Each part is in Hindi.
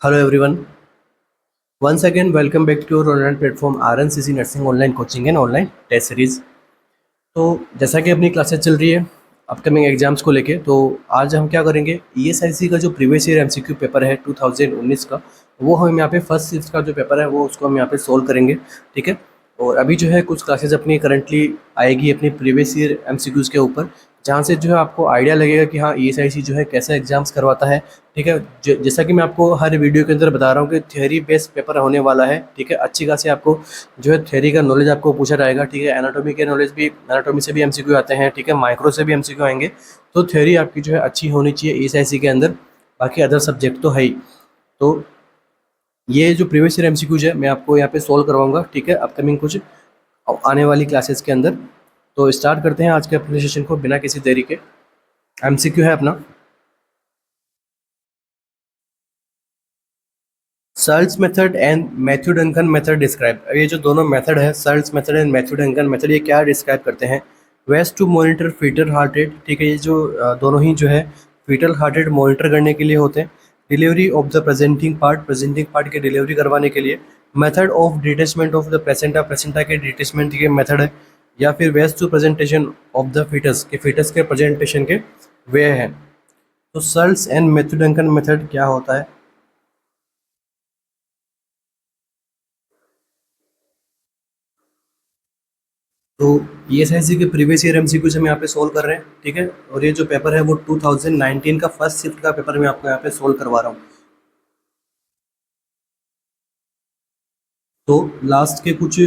Hello everyone. Once again, welcome back to your online platform RNCC Nursing Online Coaching and Online Test Series. तो जैसा कि अपनी क्लासेस चल रही है अपकमिंग एग्जाम्स को लेके, तो आज हम क्या करेंगे, ESIC का जो प्रीवियस ईयर MCQ पेपर है 2019 का, वो हम यहाँ पे फर्स्ट शिफ्ट का जो पेपर है वो उसको हम यहाँ पे सोल्व करेंगे। ठीक है। और अभी जो है कुछ क्लासेस अपनी करंटली आएगी अपनी प्रीवियस ईयर MCQs के ऊपर, जहाँ से जो है आपको आइडिया लगेगा कि हाँ ESIC जो है कैसे एग्जाम्स करवाता है। ठीक है। जैसा कि मैं आपको हर वीडियो के अंदर बता रहा हूँ कि थ्योरी बेस्ड पेपर होने वाला है। ठीक है। अच्छी खासी आपको जो है थ्योरी का नॉलेज आपको पूछा जाएगा। ठीक है। एनाटॉमी के नॉलेज भी, एनाटॉमी से भी MCQ आते हैं। ठीक है। माइक्रो से भी MCQ आएंगे। तो थ्योरी आपकी जो है अच्छी होनी चाहिए ESIC के अंदर। बाकी अदर सब्जेक्ट तो है ही। तो ये जो प्रीवियस ईयर MCQs है मैं आपको यहाँ पे सोल्व करवाऊंगा। ठीक है। अपकमिंग कुछ आने वाली क्लासेस के अंदर। तो स्टार्ट करते हैं आज के अपने सेशन को बिना किसी देरी के। MCQ है अपना, Searle's method and Matthew Duncan method describe. ये जो दोनों मेथड है, Searle's method and Matthew Duncan method, ये क्या डिस्क्राइब करते हैं? Ways to monitor foetal heart rate. ठीक है। ये जो दोनों ही जो है फीटल हार्ट रेट मॉनिटर करने के लिए होते हैं। Delivery of the presenting part के डिलीवरी करवाने के लिए। Method of detachment of the placenta, placenta के डिटेचमेंट के मेथड है। या फिर ways to presentation of the foetus के प्रेजेंटेशन के वे हैं। तो सर्ल्स एंड मैथ्यू डंकन मेथड क्या होता है? तो ESIC के प्रीवियस ईयर MCQ हम यहाँ पे सोल्व कर रहे हैं। ठीक है। और ये जो पेपर है वो 2019 का फर्स्ट शिफ्ट का पेपर मैं आपको यहाँ पे सोल्व करवा रहा हूँ। तो लास्ट के कुछ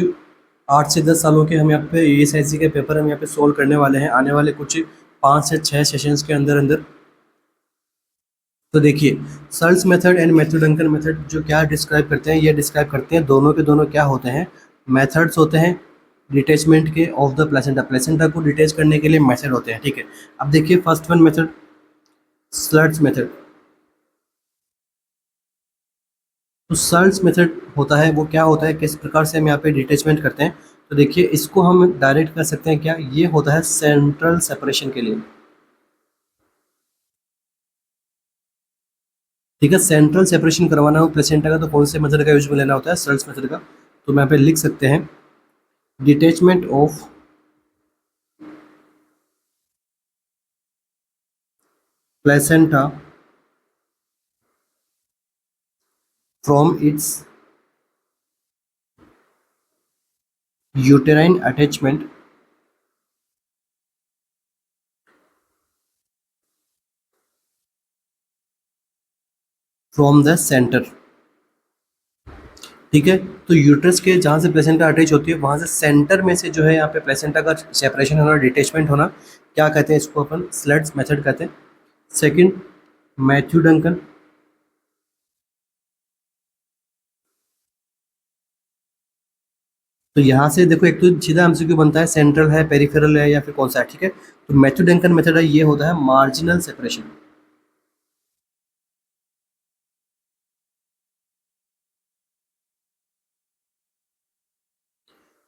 8 से 10 सालों के हम यहाँ पे ESIC के पेपर हम यहाँ पे सोल्व करने वाले हैं आने वाले कुछ 5 से 6 सेशंस के अंदर अंदर। तो देखिए, Searle's method and Matthew Duncan method जो क्या डिस्क्राइब करते हैं, ये डिस्क्राइब करते हैं दोनों के दोनों क्या होते हैं, मेथड्स होते हैं डिटेचमेंट के ऑफ द प्लेसेंटा। प्लेसेंटा को डिटेच करने के लिए मेथड होते हैं। ठीक है। अब देखिए फर्स्ट वन मेथड, सर्ल्स मेथड। तो सर्ल्स मेथड होता है, वो क्या होता है, किस प्रकार से हम यहाँ पे डिटेचमेंट करते हैं। तो देखिए इसको हम डायरेक्ट कर सकते हैं, क्या ये होता है सेंट्रल सेपरेशन के लिए। ठीक है। सेंट्रल सेपरेशन करवाना हो प्लेसेंटा का तो कौन से मेथड का यूज में लेना होता है? सर्ल्स मेथड का। तो मैं यहाँ पे लिख सकते हैं detachment of placenta from its uterine attachment from the centre. ठीक है। तो यूट्रस के जहाँ से प्लेसेंटा अटैच होती है वहाँ से सेंटर में से जो है यहाँ पे प्लेसेंटा का सेपरेशन होना, डिटेचमेंट होना, क्या कहते हैं इसको? अपन स्लट्स मेथड कहते हैं। Second, Matthew Duncan. तो यहाँ से देखो एक तो सीधा MCQ बनता है, सेंट्रल है, पेरिफेरल है, या फिर कौन सा है। ठीक है। तो मैथ्यू डंकन मेथड है, ये होता है मार्जिनल सेपरेशन।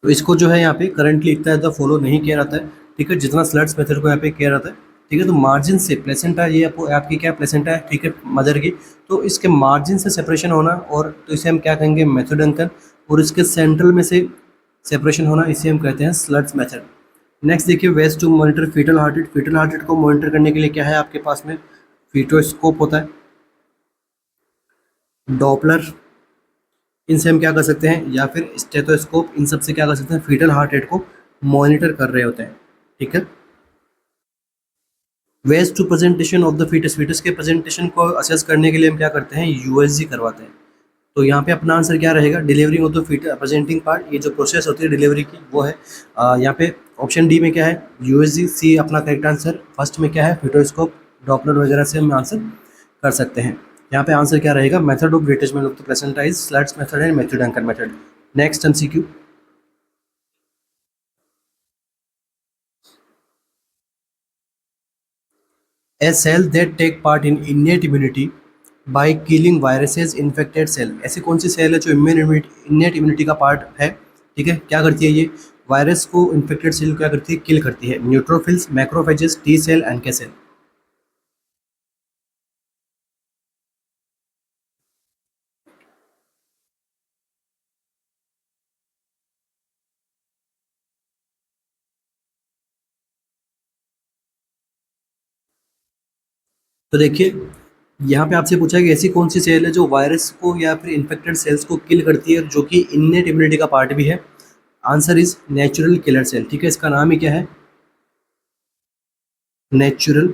तो इसको जो है यहाँ पे करंटली इतना ज़्यादा फॉलो नहीं किया जाता है। ठीक है। जितना स्लट्स मेथड को यहाँ पे किया जाता है। ठीक है। तो मार्जिन से प्लेसेंटा, ये आपको आपकी क्या प्लेसेंटा है, ठीक है, मदर की, तो इसके मार्जिन से सेपरेशन होना, और तो इसे हम क्या कहेंगे, मेथड डंकन। और इसके सेंट्रल में से सेपरेशन होना, इसे हम कहते हैं स्लट्स मेथड। नेक्स्ट देखिए, ways to monitor foetal heart rate. Foetal heart rate को मॉनिटर करने के लिए क्या है आपके पास में? फीटोस्कोप होता है, डॉपलर, इनसे हम क्या कर सकते हैं, या फिर स्टेथोस्कोप, इन सब से क्या कर सकते हैं, फीटल हार्ट रेट को मॉनिटर कर रहे होते हैं। ठीक है। Ways to presentation of the foetus. Foetus के प्रेजेंटेशन को असेस करने के लिए हम क्या करते हैं, USG करवाते हैं। तो यहाँ पे अपना आंसर क्या रहेगा, delivery of the foetus presenting part. ये जो प्रोसेस होती है डिलीवरी की वो है यहाँ पे ऑप्शन डी में क्या है, USG। सी अपना करेक्ट आंसर। फर्स्ट में क्या है, फीटोस्कोप, डॉपलर वगैरह से हम आंसर कर सकते हैं। यहाँ पे आंसर क्या रहेगा, method of detachment of the placenta is Schultze's method and Matthew Duncan method. Next MCQ, a cell that take part in innate immunity by killing viruses infected cell। ऐसी कौन सी सेल है जो innate immunity का पार्ट है? ठीक है। क्या करती है ये, वायरस को, इन्फेक्टेड सेल क्या करती है, किल करती है। Neutrophils, macrophages, T cell, NK cell. तो देखिए, यहाँ पे आपसे पूछा है कि ऐसी कौन सी सेल है जो वायरस को या फिर इन्फेक्टेड सेल्स को किल करती है, जो कि इन्नेट इम्यूनिटी का पार्ट भी है। Answer is natural killer cell. ठीक है, इसका नाम ही क्या है? Natural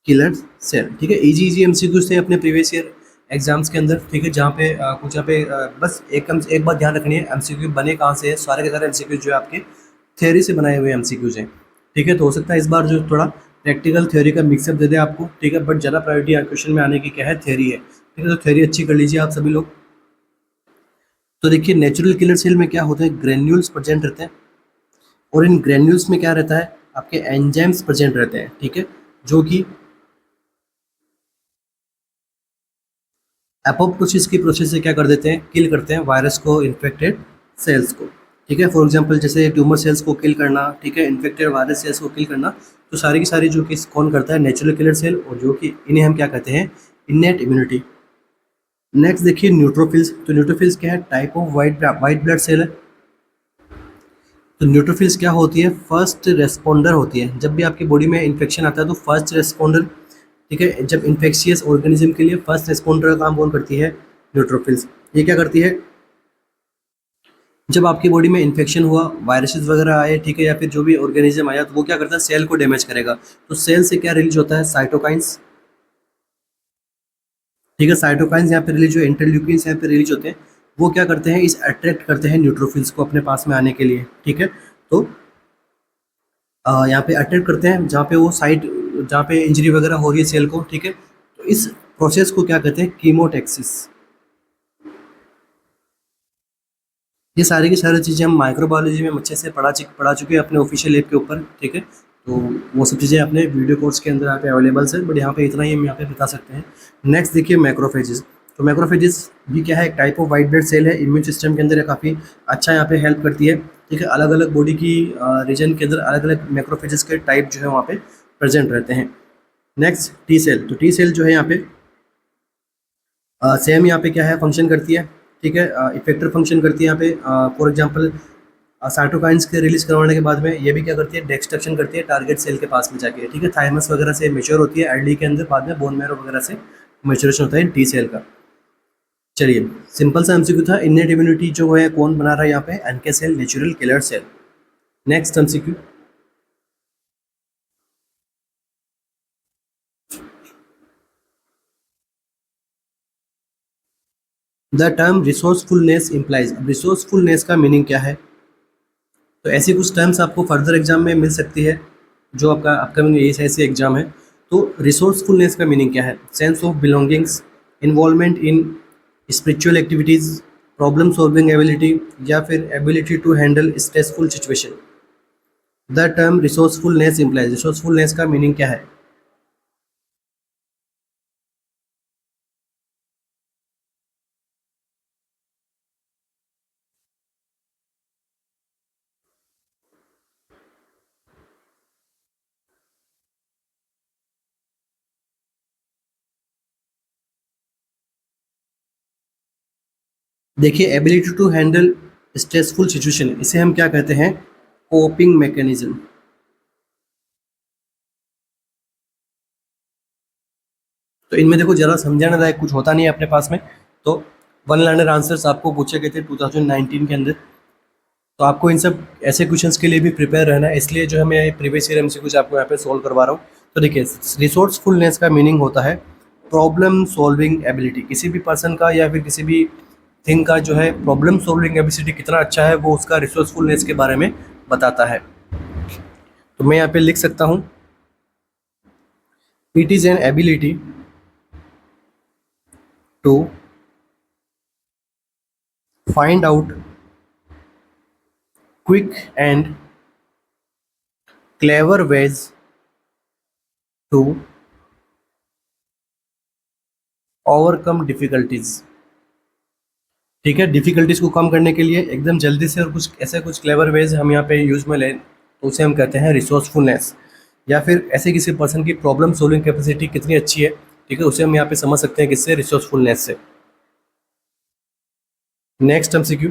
killer cell. ठीक है, इजी इजी एमसीक्यूज थे अपने प्रीवियस ईयर एग्जाम्स के अंदर। ठीक है, जहाँ पे कुछ यहाँ पे बस एक बात ध्यान रखनी है, एमसीक्यू बने कहाँ से है। सारे के सारे एमसीक्यूज जो है आपके थ्योरी से बनाए हुए एमसीक्यूज हैं। ठीक है, तो हो सकता है इस बार जो थोड़ा प्रैक्टिकल थ्योरी का मिक्सअप दे दे आपको। ठीक है, बट ज़्यादा प्रायोरिटी क्वेश्चन में आने की क्या है? थ्योरी है। ठीक है, तो थ्योरी अच्छी कर लीजिए आप सभी लोग। तो देखिए, नेचुरल किलर सेल में क्या होते हैं? ग्रेन्यूल्स प्रेजेंट रहते हैं, और इन ग्रेन्यूल्स में क्या रहता है? आपके एंजाइम्स प्रेजेंट रहते हैं। ठीक है, जो कि एपोप्टोसिस की प्रोसेस से क्या कर देते हैं? किल करते हैं वायरस को, इन्फेक्टेड सेल्स को। ठीक है, फॉर एग्जांपल जैसे ट्यूमर सेल्स को किल करना, ठीक है, इन्फेक्टेड वायरस सेल्स को किल करना। तो सारी की सारी जो कि कौन करता है? नेचुरल किलर सेल, और जो कि इन्हें हम क्या कहते हैं? Innate immunity. नेक्स्ट देखिए, न्यूट्रोफिल्स। तो न्यूट्रोफिल्स क्या है? Type of white blood cell है। तो न्यूट्रोफिल्स क्या होती है? फर्स्ट रेस्पॉन्डर होती है। जब भी आपकी बॉडी में इन्फेक्शन आता है तो फर्स्ट रेस्पॉन्डर। ठीक है, जब इन्फेक्शियस ऑर्गेनिज्म के लिए फर्स्ट रेस्पॉन्डर का काम कौन करती है? न्यूट्रोफिल्स। ये क्या करती है? जब आपकी बॉडी में इन्फेक्शन हुआ, वायरसेस वगैरह आए, ठीक है, या फिर जो भी ऑर्गेनिज्म आया, तो वो क्या करता है? सेल को डैमेज करेगा। तो सेल से क्या रिलीज होता है? साइटोकाइंस। ठीक है, साइटोकाइंस यहाँ पे रिलीज, जो इंटरल्यूकिन्स यहाँ पे रिलीज होते हैं, वो क्या करते हैं? इस अट्रैक्ट करते हैं न्यूट्रोफिल्स को अपने पास में आने के लिए। ठीक है, तो यहाँ पे अटैक करते हैं जहाँ पे वो साइट, जहाँ पे इंजरी वगैरह हो रही है सेल को। ठीक है, तो इस प्रोसेस को क्या कहते हैं? कीमोटेक्सिस। ये सारी की सारी चीज़ें हम माइक्रोबायोलॉजी में अच्छे से पढ़ा चुके हैं अपने ऑफिशियल ऐप के ऊपर। ठीक है, तो वो सब चीज़ें अपने वीडियो कोर्स के अंदर यहाँ पे अवेलेबल है, बट यहाँ पे इतना ही हम यहाँ पे बता सकते हैं। नेक्स्ट देखिए, मैक्रोफेजेस। तो मैक्रोफेजेस भी क्या है? एक type of white blood cell है, इम्यून सिस्टम के अंदर काफ़ी अच्छा यहाँ पे हेल्प करती है। ठीक है, अलग अलग बॉडी की रीजन के अंदर अलग अलग मैक्रोफेजेस के टाइप जो है वहाँ पे प्रेजेंट रहते हैं। Next, T cell. तो टी सेल जो है यहाँ पे सेम यहाँ पे क्या है? फंक्शन करती है। ठीक है, इफेक्टर फंक्शन करती है यहाँ पे। फॉर एग्जांपल, साइटोकाइंस के रिलीज करवाने के बाद में ये भी क्या करती है? डिस्ट्रक्शन करती है टारगेट सेल के पास में जाके। ठीक है, थाइमस वगैरह से मेच्योर होती है एल्डी के अंदर, बाद में बोन मैरो वगैरह से मेच्योरेशन होता है टी सेल का। चलिए, सिंपल सा एमसीक्यू था। इनेट इम्यूनिटी जो है कौन बना रहा है यहाँ पे? NK cell, natural killer cell. Next MCQ, the term resourcefulness implies. Resourcefulness का मीनिंग क्या है? तो ऐसी कुछ टर्म्स आपको फर्दर एग्जाम में मिल सकती है, जो आपका अपकमिंग एएसआईसी एग्जाम है। तो रिसोर्सफुलनेस का मीनिंग क्या है? Sense of belongings, involvement in spiritual activities, problem solving ability, या फिर ability to handle stressful situation. The term resourcefulness implies, resourcefulness का मीनिंग क्या है? देखिए, ability to handle stressful situation, इसे हम क्या कहते हैं? Coping mechanism. तो इनमें देखो, ज़रा समझाने लायक कुछ होता नहीं है अपने पास में। तो वन लाइनर आंसर्स आपको पूछे गए थे 2019 के अंदर। तो आपको इन सब ऐसे क्वेश्चंस के लिए भी प्रिपेयर रहना है, इसलिए जो है मैं प्रीवियस ईयर एमसीक्यू कुछ आपको यहाँ पे सोल्व करवा रहा हूँ। तो देखिए, रिसोर्सफुलनेस का मीनिंग होता है प्रॉब्लम सॉल्विंग एबिलिटी। किसी भी पर्सन का या फिर किसी भी थिंग का जो है प्रॉब्लम सॉल्विंग एबिलिटी कितना अच्छा है, वो उसका रिसोर्सफुलनेस के बारे में बताता है। तो मैं यहाँ पे लिख सकता हूँ, it is an ability to find out quick and clever ways to overcome difficulties. ठीक है, डिफिकल्टीज को कम करने के लिए एकदम जल्दी से और कुछ ऐसे कुछ क्लेवर वेज हम यहाँ पे यूज में लें, तो उसे हम कहते हैं रिसोर्सफुलनेस। या फिर ऐसे किसी पर्सन की प्रॉब्लम सॉल्विंग कैपेसिटी कितनी अच्छी है, ठीक है, उसे हम यहाँ पे समझ सकते हैं किससे? रिसोर्सफुलनेस से। Next MCQ,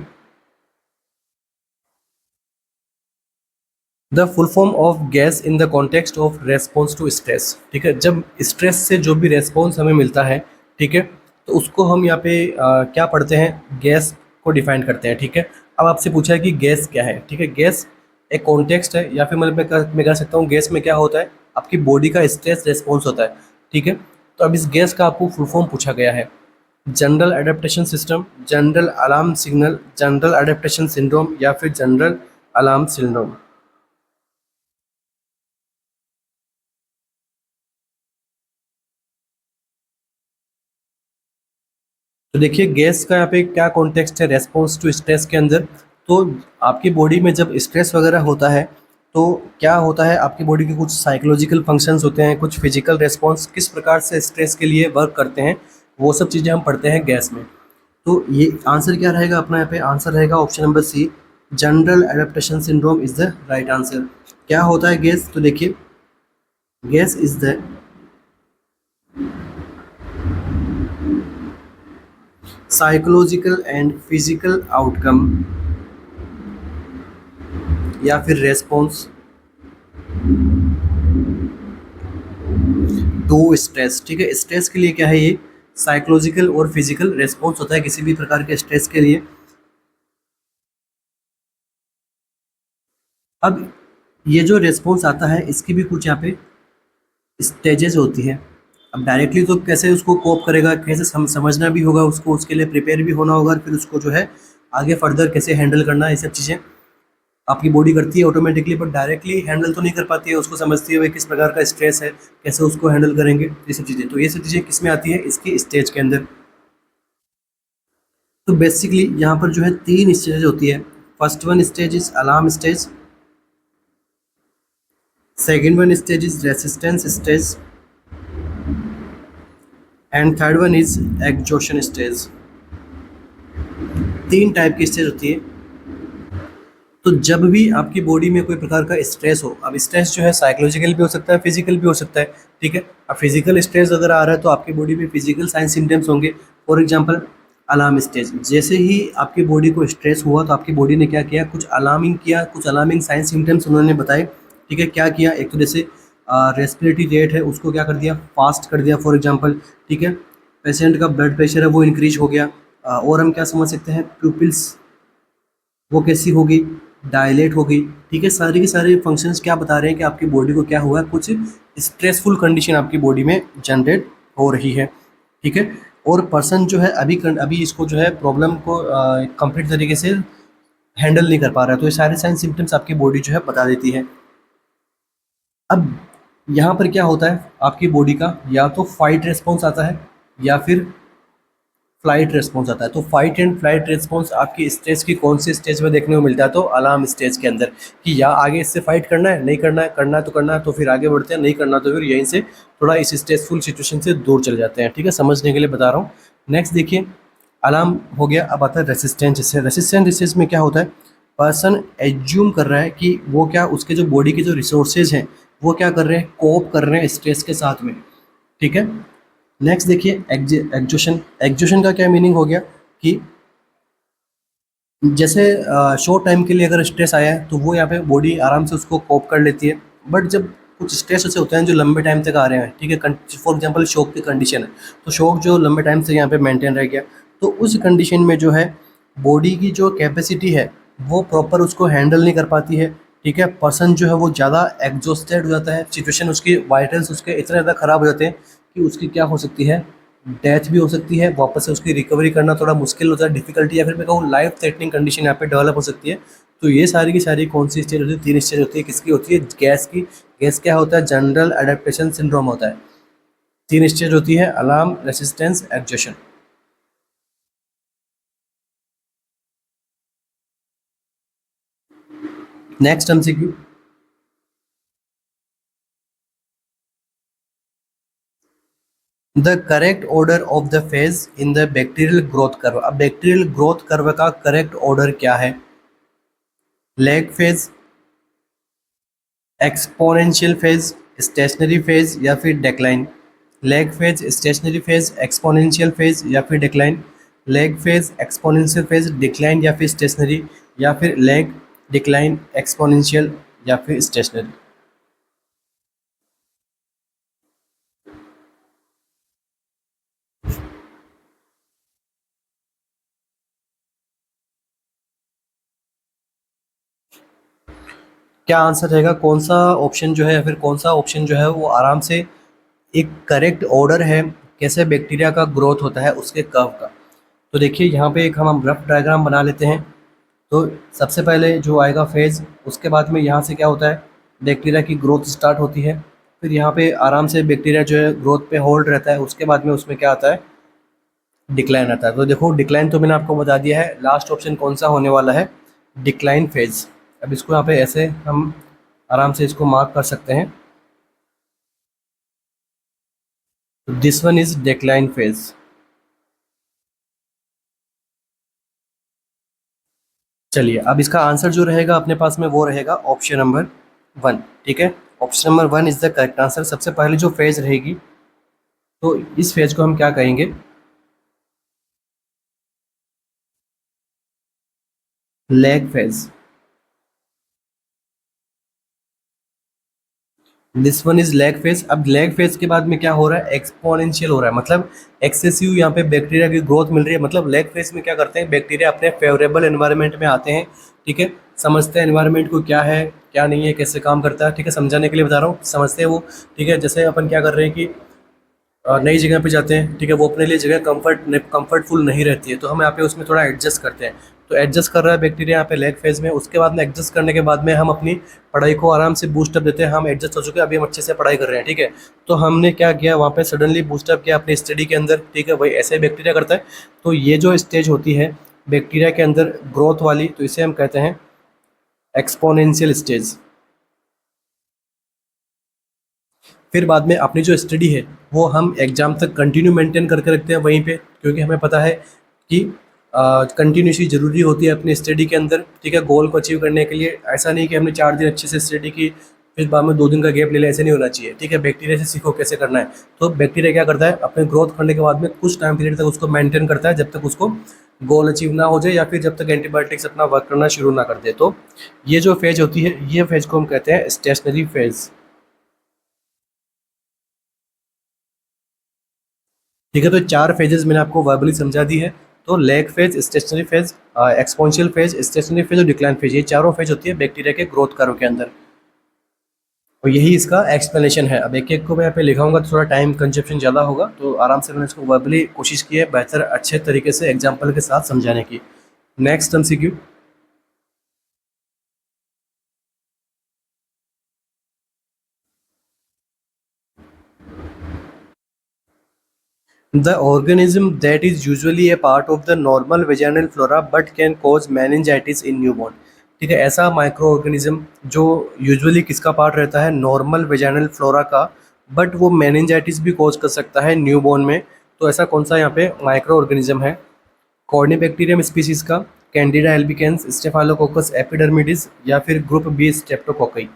the full form of GAS in the context of response to stress. ठीक है, जब स्ट्रेस से जो भी रेस्पॉन्स हमें मिलता है, ठीक है, तो उसको हम यहाँ पे क्या पढ़ते हैं, गैस को डिफाइन करते हैं। ठीक है, अब आपसे पूछा है कि गैस क्या है। ठीक है, गैस एक कॉन्टेक्स्ट है, या फिर मतलब मैं कह सकता हूँ गैस में क्या होता है, आपकी बॉडी का स्ट्रेस रेस्पॉन्स होता है। ठीक है, तो अब इस गैस का आपको फुल फॉर्म पूछा गया है। General adaptation system, general alarm signal, general adaptation syndrome, या फिर जनरल अलार्म सिंड्रोम। तो देखिए गैस का यहाँ पे क्या कॉन्टेक्स्ट है रेस्पॉन्स टू स्ट्रेस के अंदर। तो आपकी बॉडी में जब स्ट्रेस वगैरह होता है तो क्या होता है, आपकी बॉडी के कुछ साइकोलॉजिकल फंक्शंस होते हैं, कुछ फिजिकल रेस्पॉन्स किस प्रकार से स्ट्रेस के लिए वर्क करते हैं, वो सब चीज़ें हम पढ़ते हैं गैस में। तो ये आंसर क्या रहेगा अपना, यहाँ पे आंसर रहेगा option number C, general adaptation syndrome is the right answer. क्या होता है गैस, तो देखिए GAS is the psychological and physical outcome या फिर रेस्पॉन्स टू स्ट्रेस। ठीक है, स्ट्रेस के लिए क्या है, ये साइकोलॉजिकल और फिजिकल रेस्पॉन्स होता है किसी भी प्रकार के स्ट्रेस के लिए। अब ये जो रेस्पॉन्स आता है इसकी भी कुछ यहाँ पे स्टेजेस होती है। अब डायरेक्टली तो कैसे उसको कोप करेगा, कैसे समझना भी होगा उसको, उसके लिए प्रिपेयर भी होना होगा, फिर उसको जो है आगे फर्दर कैसे हैंडल करना है, ये सब चीज़ें आपकी बॉडी करती है ऑटोमेटिकली, बट डायरेक्टली हैंडल तो नहीं कर पाती है, उसको समझती है भाई किस प्रकार का स्ट्रेस है, कैसे उसको हैंडल करेंगे, ये सब चीज़ें। तो ये सब चीज़ें किस में आती है, इसकी स्टेज के अंदर। तो बेसिकली यहाँ पर जो है 3 स्टेज होती है। First one stage is alarm stage, second one stage is resistance stage, and third one is exhaustion stage. 3 type की स्टेज होती है। तो जब भी आपकी बॉडी में कोई प्रकार का स्ट्रेस हो, अब स्ट्रेस जो है साइकोलॉजिकल भी हो सकता है, फिजिकल भी हो सकता है। ठीक है, अब फिजिकल स्ट्रेस अगर आ रहा है तो आपकी बॉडी में फिजिकल साइन सिम्टम्स होंगे। फॉर एग्जांपल अलार्म स्टेज, जैसे ही आपकी बॉडी को स्ट्रेस हुआ तो आपकी बॉडी ने क्या किया, कुछ अलार्मिंग किया, कुछ अलार्मिंग साइन सिम्टम्स उन्होंने बताए। ठीक है, क्या किया, एक तो जैसे रेस्पिरेटरी रेट है उसको क्या कर दिया, फास्ट कर दिया फॉर एग्जाम्पल। ठीक है, पेशेंट का ब्लड प्रेशर है वो इंक्रीज हो गया। और हम क्या समझ सकते हैं, प्यूपिल्स वो कैसी होगी, डायलेट होगी। ठीक है, सारे के सारे फंक्शंस क्या बता रहे हैं कि आपकी बॉडी को क्या हुआ है, कुछ स्ट्रेसफुल कंडीशन आपकी बॉडी में जनरेट हो रही है। ठीक है, और पर्सन जो है अभी इसको जो है प्रॉब्लम को कंप्लीट तरीके से हैंडल नहीं कर पा रहा है, तो ये सारे साइन सिम्टम्स आपकी बॉडी जो है बता देती है। अब यहाँ पर क्या होता है, आपकी बॉडी का या तो फाइट रेस्पॉन्स आता है या फिर फ्लाइट रेस्पॉन्स आता है। तो फाइट एंड फ्लाइट रेस्पॉन्स आपकी स्टेज की कौन सी स्टेज में देखने को मिलता है, तो अलार्म स्टेज के अंदर, कि या आगे इससे फाइट करना है, नहीं करना है, करना है तो करना है तो फिर आगे बढ़ते हैं, नहीं करना तो फिर यहीं से थोड़ा इस स्ट्रेसफुल सिचुएशन से दूर चले जाते हैं। ठीक है, समझने के लिए बता रहा हूँ। नेक्स्ट देखिए, अलार्म हो गया, अब आता है रेसिस्टेंट स्टेज। रेसिस्टेंट स्टेज में क्या होता है, पर्सन एज्यूम कर रहा है कि वो क्या, उसके जो बॉडी के जो रिसोर्सेज हैं वो क्या कर रहे हैं, कोप कर रहे हैं स्ट्रेस के साथ में। ठीक है, नेक्स्ट देखिए एग्जोशन। एग्जोशन का क्या मीनिंग हो गया कि जैसे शॉर्ट टाइम के लिए अगर स्ट्रेस आया है तो वो यहाँ पे बॉडी आराम से उसको कोप कर लेती है, बट जब कुछ स्ट्रेस ऐसे होते हैं जो लंबे टाइम तक आ रहे हैं, ठीक है, फॉर एग्जांपल शॉक की कंडीशन है, तो शॉक जो लंबे टाइम से यहाँ पे मेंटेन रह गया, तो उस कंडीशन में जो है बॉडी की जो कैपेसिटी है वो प्रॉपर उसको हैंडल नहीं कर पाती है। ठीक है, पर्सन जो है वो ज़्यादा एग्जॉस्टेड हो जाता है, सिचुएशन उसकी वाइटल्स उसके इतने ज़्यादा ख़राब हो जाते हैं कि उसकी क्या हो सकती है, डेथ भी हो सकती है, वापस से उसकी रिकवरी करना थोड़ा मुश्किल होता है, डिफिकल्टी, या फिर मैं कहूँ लाइफ थ्रेटनिंग कंडीशन यहाँ पे डेवलप हो सकती है। तो ये सारी की सारी कौन सी स्टेज होती है, 3 स्टेज होती है, किसकी होती है, गैस की। गैस क्या होता है, जनरल अडेप्टेशन सिंड्रोम होता है। 3 स्टेज होती है, alarm, resistance, exhaustion. Next MCQ, the correct order of the phase in the bacterial growth curve. अब बैक्टीरियल ग्रोथ कर्व का करेक्ट ऑर्डर क्या है, lag phase, exponential phase, stationary phase, या फिर decline. Lag phase, stationary phase, exponential phase, या फिर decline. Lag phase, exponential phase, decline, या फिर स्टेशनरी, या फिर लैग, डिक्लाइन, एक्सपोनेंशियल, या फिर स्टेशनरी। क्या आंसर रहेगा, कौन सा ऑप्शन जो है या फिर कौन सा ऑप्शन जो है वो आराम से एक करेक्ट ऑर्डर है कैसे बैक्टीरिया का ग्रोथ होता है उसके कर्व का। तो देखिए यहाँ पे एक हम रफ डायग्राम बना लेते हैं। तो सबसे पहले जो आएगा फेज, उसके बाद में यहाँ से क्या होता है, बैक्टीरिया की ग्रोथ स्टार्ट होती है। फिर यहाँ पे आराम से बैक्टीरिया जो है ग्रोथ पे होल्ड रहता है, उसके बाद में उसमें क्या आता है, डिक्लाइन आता है। तो देखो डिक्लाइन तो मैंने आपको बता दिया है, लास्ट ऑप्शन कौन सा होने वाला है, डिक्लाइन फेज। अब इसको यहाँ पे ऐसे हम आराम से इसको मार्क कर सकते हैं। तो this one is decline phase. चलिए अब इसका आंसर जो रहेगा अपने पास में वो रहेगा ऑप्शन नंबर 1। ठीक है, option number 1 is the correct answer. सबसे पहले जो फेज रहेगी, तो इस फेज को हम क्या कहेंगे, lag phase. This one is lag phase. अब लैग फेज के बाद में क्या हो रहा है, एक्सपोनेंशियल हो रहा है, मतलब एक्सेसिव यहाँ पे बैक्टीरिया की ग्रोथ मिल रही है। मतलब लैग फेज में क्या करते हैं, बैक्टीरिया अपने फेवरेबल एनवायरनमेंट में आते हैं। ठीक है, समझते हैं एनवायरनमेंट को क्या है क्या नहीं है, कैसे काम करता है। ठीक है, समझाने के लिए बता रहा हूँ, समझते हैं वो। ठीक है, जैसे अपन क्या कर रहे हैं कि नई जगह पे जाते हैं। ठीक है, वो अपने लिए जगह कंफर्टफुल नहीं रहती है, तो हम यहाँ पे उसमें थोड़ा एडजस्ट करते हैं। तो एडजस्ट कर रहा है बैक्टीरिया यहाँ पे लैग फेज में। उसके बाद में एडजस्ट करने के बाद में हम अपनी पढ़ाई को आराम से बूस्टअप देते हैं। हम एडजस्ट हो चुके हैं, अभी हम अच्छे से पढ़ाई कर रहे हैं। ठीक है, तो हमने क्या किया, वहाँ पे सडनली बूस्टअप किया अपनी स्टडी के अंदर। ठीक है, वही ऐसे ही बैक्टीरिया करता है। तो ये जो स्टेज होती है बैक्टीरिया के अंदर ग्रोथ वाली, तो इसे हम कहते हैं एक्सपोनेंशियल स्टेज। फिर बाद में अपनी जो स्टडी है वो हम एग्ज़ाम तक कंटिन्यू मेंटेन करके रखते हैं वहीं पे, क्योंकि हमें पता है कि कंटिन्यूसी ज़रूरी होती है अपनी स्टडी के अंदर। ठीक है, गोल को अचीव करने के लिए ऐसा नहीं कि हमने 4 दिन अच्छे से स्टडी की फिर बाद में 2 दिन का गैप ले लिया, ऐसे नहीं होना चाहिए। ठीक है, बैक्टीरिया से सीखो कैसे करना है। तो बैक्टीरिया क्या करता है, अपने ग्रोथ करने के बाद में कुछ टाइम पीरियड तक उसको मेंटेन करता है, जब तक उसको गोल अचीव ना हो जाए या फिर जब तक एंटीबायोटिक्स अपना वर्क करना शुरू ना कर दे। तो ये जो फेज होती है, ये फेज को हम कहते हैं स्टेशनरी फेज। ठीक है, तो 4 फेजेस मैंने आपको वर्बली समझा दी है। तो lag phase, stationary phase, exponential phase, stationary phase और डिक्लाइन फेज, ये चारों फेज होती है बैक्टीरिया के ग्रोथ कर्व के अंदर। और यही इसका एक्सप्लेनेशन है। अब एक एक को मैं यहाँ पे लिखाऊंगा तो थोड़ा टाइम कंजप्शन ज़्यादा होगा, तो आराम से मैंने इसको वर्बली कोशिश की है बेहतर अच्छे तरीके से एग्जाम्पल के साथ समझाने की। Next MCQ। The organism that is usually a part of the normal vaginal flora but can cause meningitis in newborn। ठीक है, ऐसा माइक्रो ऑर्गेनिज्म जो यूजुअली किसका पार्ट रहता है, नॉर्मल वेजाइनल फ्लोरा का, बट वो मेनिंजाइटिस भी कॉज कर सकता है न्यूबॉर्न में। तो ऐसा कौन सा यहाँ पे माइक्रो ऑर्गेनिज्म है, कॉर्निबैक्टीरियम स्पीसीज का, कैंडिडा एल्बिकेंस, स्टेफालोकोकस एपिडर्मिडिस या फिर ग्रुप बी स्ट्रेप्टोकोकाई।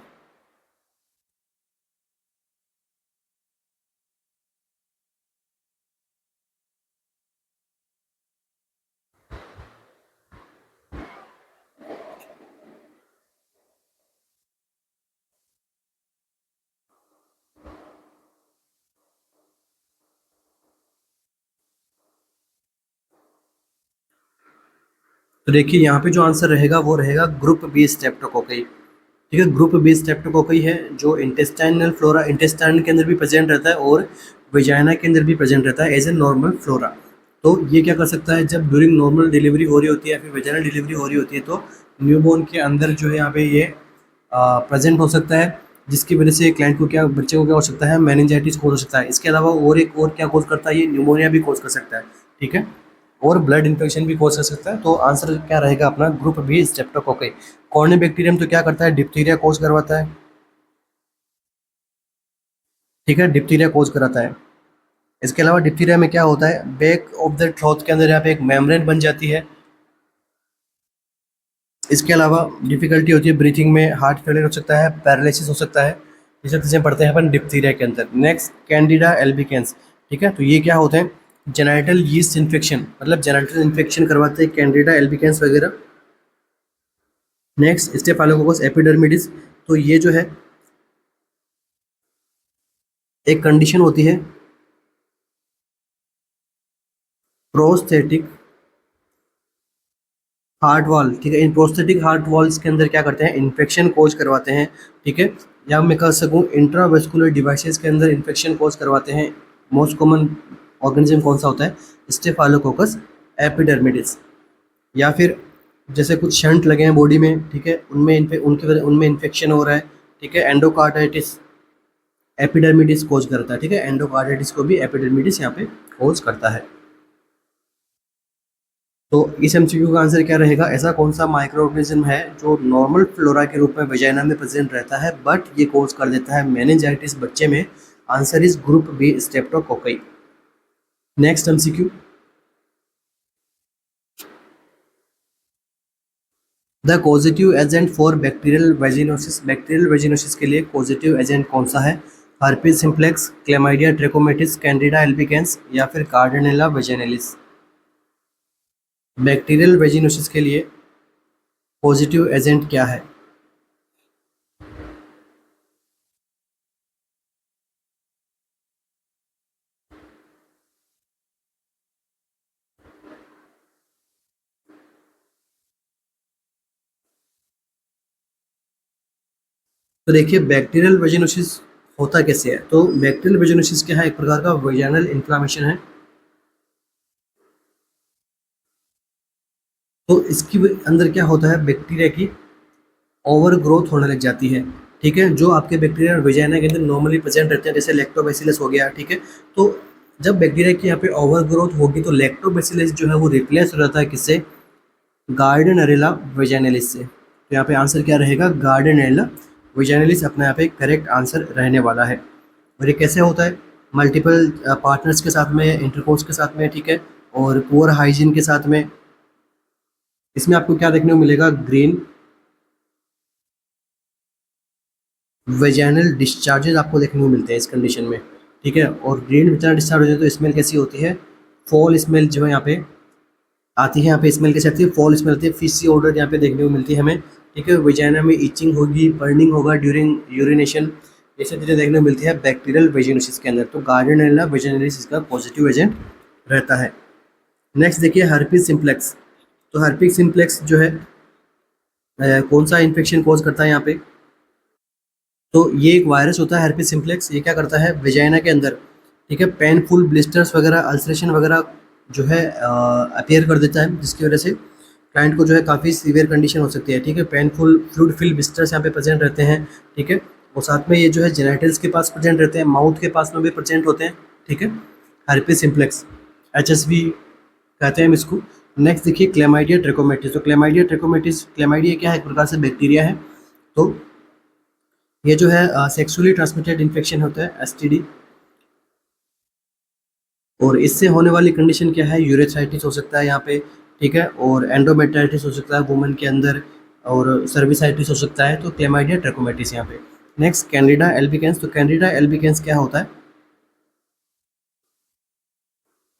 तो देखिए यहाँ पे जो आंसर रहेगा वो रहेगा ग्रुप बी स्ट्रेप्टोकोकाई। ठीक है, ग्रुप बी स्ट्रेप्टोकोकाई है जो इंटेस्टाइनल फ्लोरा, इंटेस्टाइन के अंदर भी प्रेजेंट रहता है और वेजाइना के अंदर भी प्रेजेंट रहता है एज ए नॉर्मल फ्लोरा। तो ये क्या कर सकता है, जब ड्यूरिंग नॉर्मल डिलीवरी हो रही होती है या फिर वेजाइनल डिलीवरी हो रही होती है, तो न्यूबॉर्न के अंदर जो है यहाँ पे ये प्रेजेंट हो सकता है, जिसकी वजह से क्लाइंट को क्या, बच्चे को क्या हो सकता है, मेनिंजाइटिस कोज हो सकता है। इसके अलावा और एक और क्या कोज करता है, ये न्यूमोनिया भी कोज कर सकता है। ठीक है, और ब्लड इन्फेक्शन भी कोज कर सकता है। तो आंसर क्या रहेगा अपना, ग्रुप बी स्ट्रेप्टोकोकाई। कॉर्निबैक्टीरियम तो क्या करता है, डिप्थीरिया कोज करवाता है। ठीक है, डिप्थीरिया कोज कराता है। इसके अलावा डिप्थीरिया में क्या होता है, बैक ऑफ द थ्रोट के अंदर यहाँ पे एक मेम्ब्रेन बन जाती है। इसके अलावा डिफिकल्टी होती है ब्रीथिंग में, हार्ट फेलियर हो सकता है, पैरालिसिस हो सकता है। ये सब चीज़ें पढ़ते हैं अपन डिप्थीरिया के अंदर। Next Candida albicans. ठीक है, तो ये क्या होते हैं, जेनाइटल यीस्ट इन्फेक्शन, मतलब जेनाइटल इन्फेक्शन करवाते हैं कैंडिडा एल्बिकेंस वगैरह। Next Staphylococcus epidermidis. तो ये जो है एक कंडीशन होती है प्रोस्थेटिक हार्ट वॉल, ठीक है। इन प्रोस्थेटिक हार्ट वॉल्स के अंदर क्या करते हैं, इन्फेक्शन कोज करवाते हैं, ठीक है। या मैं कह सकूँ इंट्रावेस्कुलर डिवाइसेस के अंदर इन्फेक्शन कोज करवाते हैं। मोस्ट कॉमन ऑर्गेनिज्म कौन सा होता है, स्टेफाइलोकोकस एपिडर्मिडिस। या फिर जैसे कुछ शंट लगे हैं बॉडी में, ठीक है, उनमें इन्फेक्शन हो रहा है, ठीक है, एंडोकार्डाइटिस एपिडर्मिडिस कोज करता है, ठीक है। एंडोकार्डाइटिस को भी एपिडर्मिडिस यहाँ पे कोज करता है। तो इस एमसीक्यू का आंसर क्या रहेगा, ऐसा कौन सा माइक्रो ऑर्गेनिज्म है जो नॉर्मल फ्लोरा के रूप में वजाइना में प्रेजेंट रहता है बट ये कोज कर देता है मेनिंजाइटिस बच्चे में। Answer is group B, streptococci. Next MCQ, the positive agent for bacterial vaginosis. Bacterial vaginosis के लिए पॉजिटिव एजेंट कौन सा है, herpes simplex, chlamydia trachomatis, candida albicans या फिर कार्डिनेला वेजिनलिस। बैक्टीरियल वेजिनोसिस के लिए पॉजिटिव एजेंट क्या है, तो देखिए बैक्टीरियल वेजिनोसिस होता कैसे है। तो बैक्टीरियल वेजिनोसिस क्या है, एक प्रकार का वेजाइनल इन्फ्लामेशन है। तो इसकी अंदर क्या होता है, बैक्टीरिया की ओवर ग्रोथ होने लग जाती है, ठीक है। जो आपके बैक्टीरिया वेजाइना के अंदर नॉर्मली प्रेजेंट रहते हैं, जैसे लैक्टोबैसिलस हो गया, ठीक है। तो जब बैक्टीरिया की यहाँ पे ओवर ग्रोथ होगी तो लैक्टोबैसिलस जो है वो रिप्लेस हो जाता है किससे, गार्डनेरिला वेजाइनलिस से। तो यहाँ पे आंसर क्या रहेगा, गार्डनेरिला वेजाइनलिस अपना यहाँ पे करेक्ट आंसर रहने वाला है। और ये कैसे होता है, मल्टीपल पार्टनर्स के साथ में, इंटरकोर्स के साथ में, ठीक है, और पुअर हाइजीन के साथ में। इसमें आपको क्या देखने को मिलेगा, ग्रीन वेजाइनल डिस्चार्जेस आपको देखने को मिलते हैं इस कंडीशन में, ठीक है। और ग्रीन वेजाइनल डिस्चार्ज होते हैं तो स्मेल कैसी होती है, फॉल स्मेल जो है यहाँ पे आती है। यहाँ पे स्मेल कैसी आती है, फॉल स्मेल आती है, फिशी ऑर्डर यहाँ पे देखने को मिलती है हमें, ठीक है। वेजाइना में इचिंग होगी, बर्निंग होगा ड्यूरिंग यूरिनेशन, ये सब चीज़ें देखने को मिलती है बैक्टीरियल वेजिनोसिस के अंदर। तो गार्डिनेला वेजिनलिस इसका पॉजिटिव एजेंट रहता है। नेक्स्ट देखिए हर्पीज सिम्प्लेक्स। तो हर्पीज सिम्प्लेक्स जो है कौन सा इन्फेक्शन कॉज करता है यहाँ पे, तो ये एक वायरस होता है हर्पीज सिम्प्लेक्स। ये क्या करता है वेजाइना के अंदर, ठीक है, पेनफुल ब्लिस्टर्स वगैरह, अल्सरेशन वगैरह जो है अपीयर कर देता है, जिसकी वजह से क्लाइंट को जो है काफ़ी सीवियर कंडीशन हो सकती है, ठीक है। पेनफुल फ्लूइड फिल ब्लिस्टर्स यहाँ पे प्रेजेंट रहते हैं, ठीक है। और साथ में ये जो है जेनाइटल्स के पास प्रेजेंट रहते हैं, माउथ के पास में भी प्रेजेंट होते हैं, ठीक है। हर्पीज सिम्प्लेक्स HSV कहते हैं हम इसको। नेक्स्ट देखिए क्लेमाइडिया ट्रेकोमेटिस। तो क्लेमाइडिया ट्रेकोमेटिस, क्लेमाइडिया क्या है, एक प्रकार से बैक्टीरिया है। तो ये जो है सेक्सुअली ट्रांसमिटेड इन्फेक्शन होता है, STD। और इससे होने वाली कंडीशन क्या है, यूरेथ्राइटिस हो सकता है यहाँ पे, ठीक है। और एंडोमेट्राइटिस हो सकता है वुमेन के अंदर, और सर्विसाइटिस हो सकता है। तो क्लेमाइडिया ट्रेकोमेटिस यहाँ पे। Next Candida albicans. तो कैंडिडा एल्बिकेंस क्या होता है,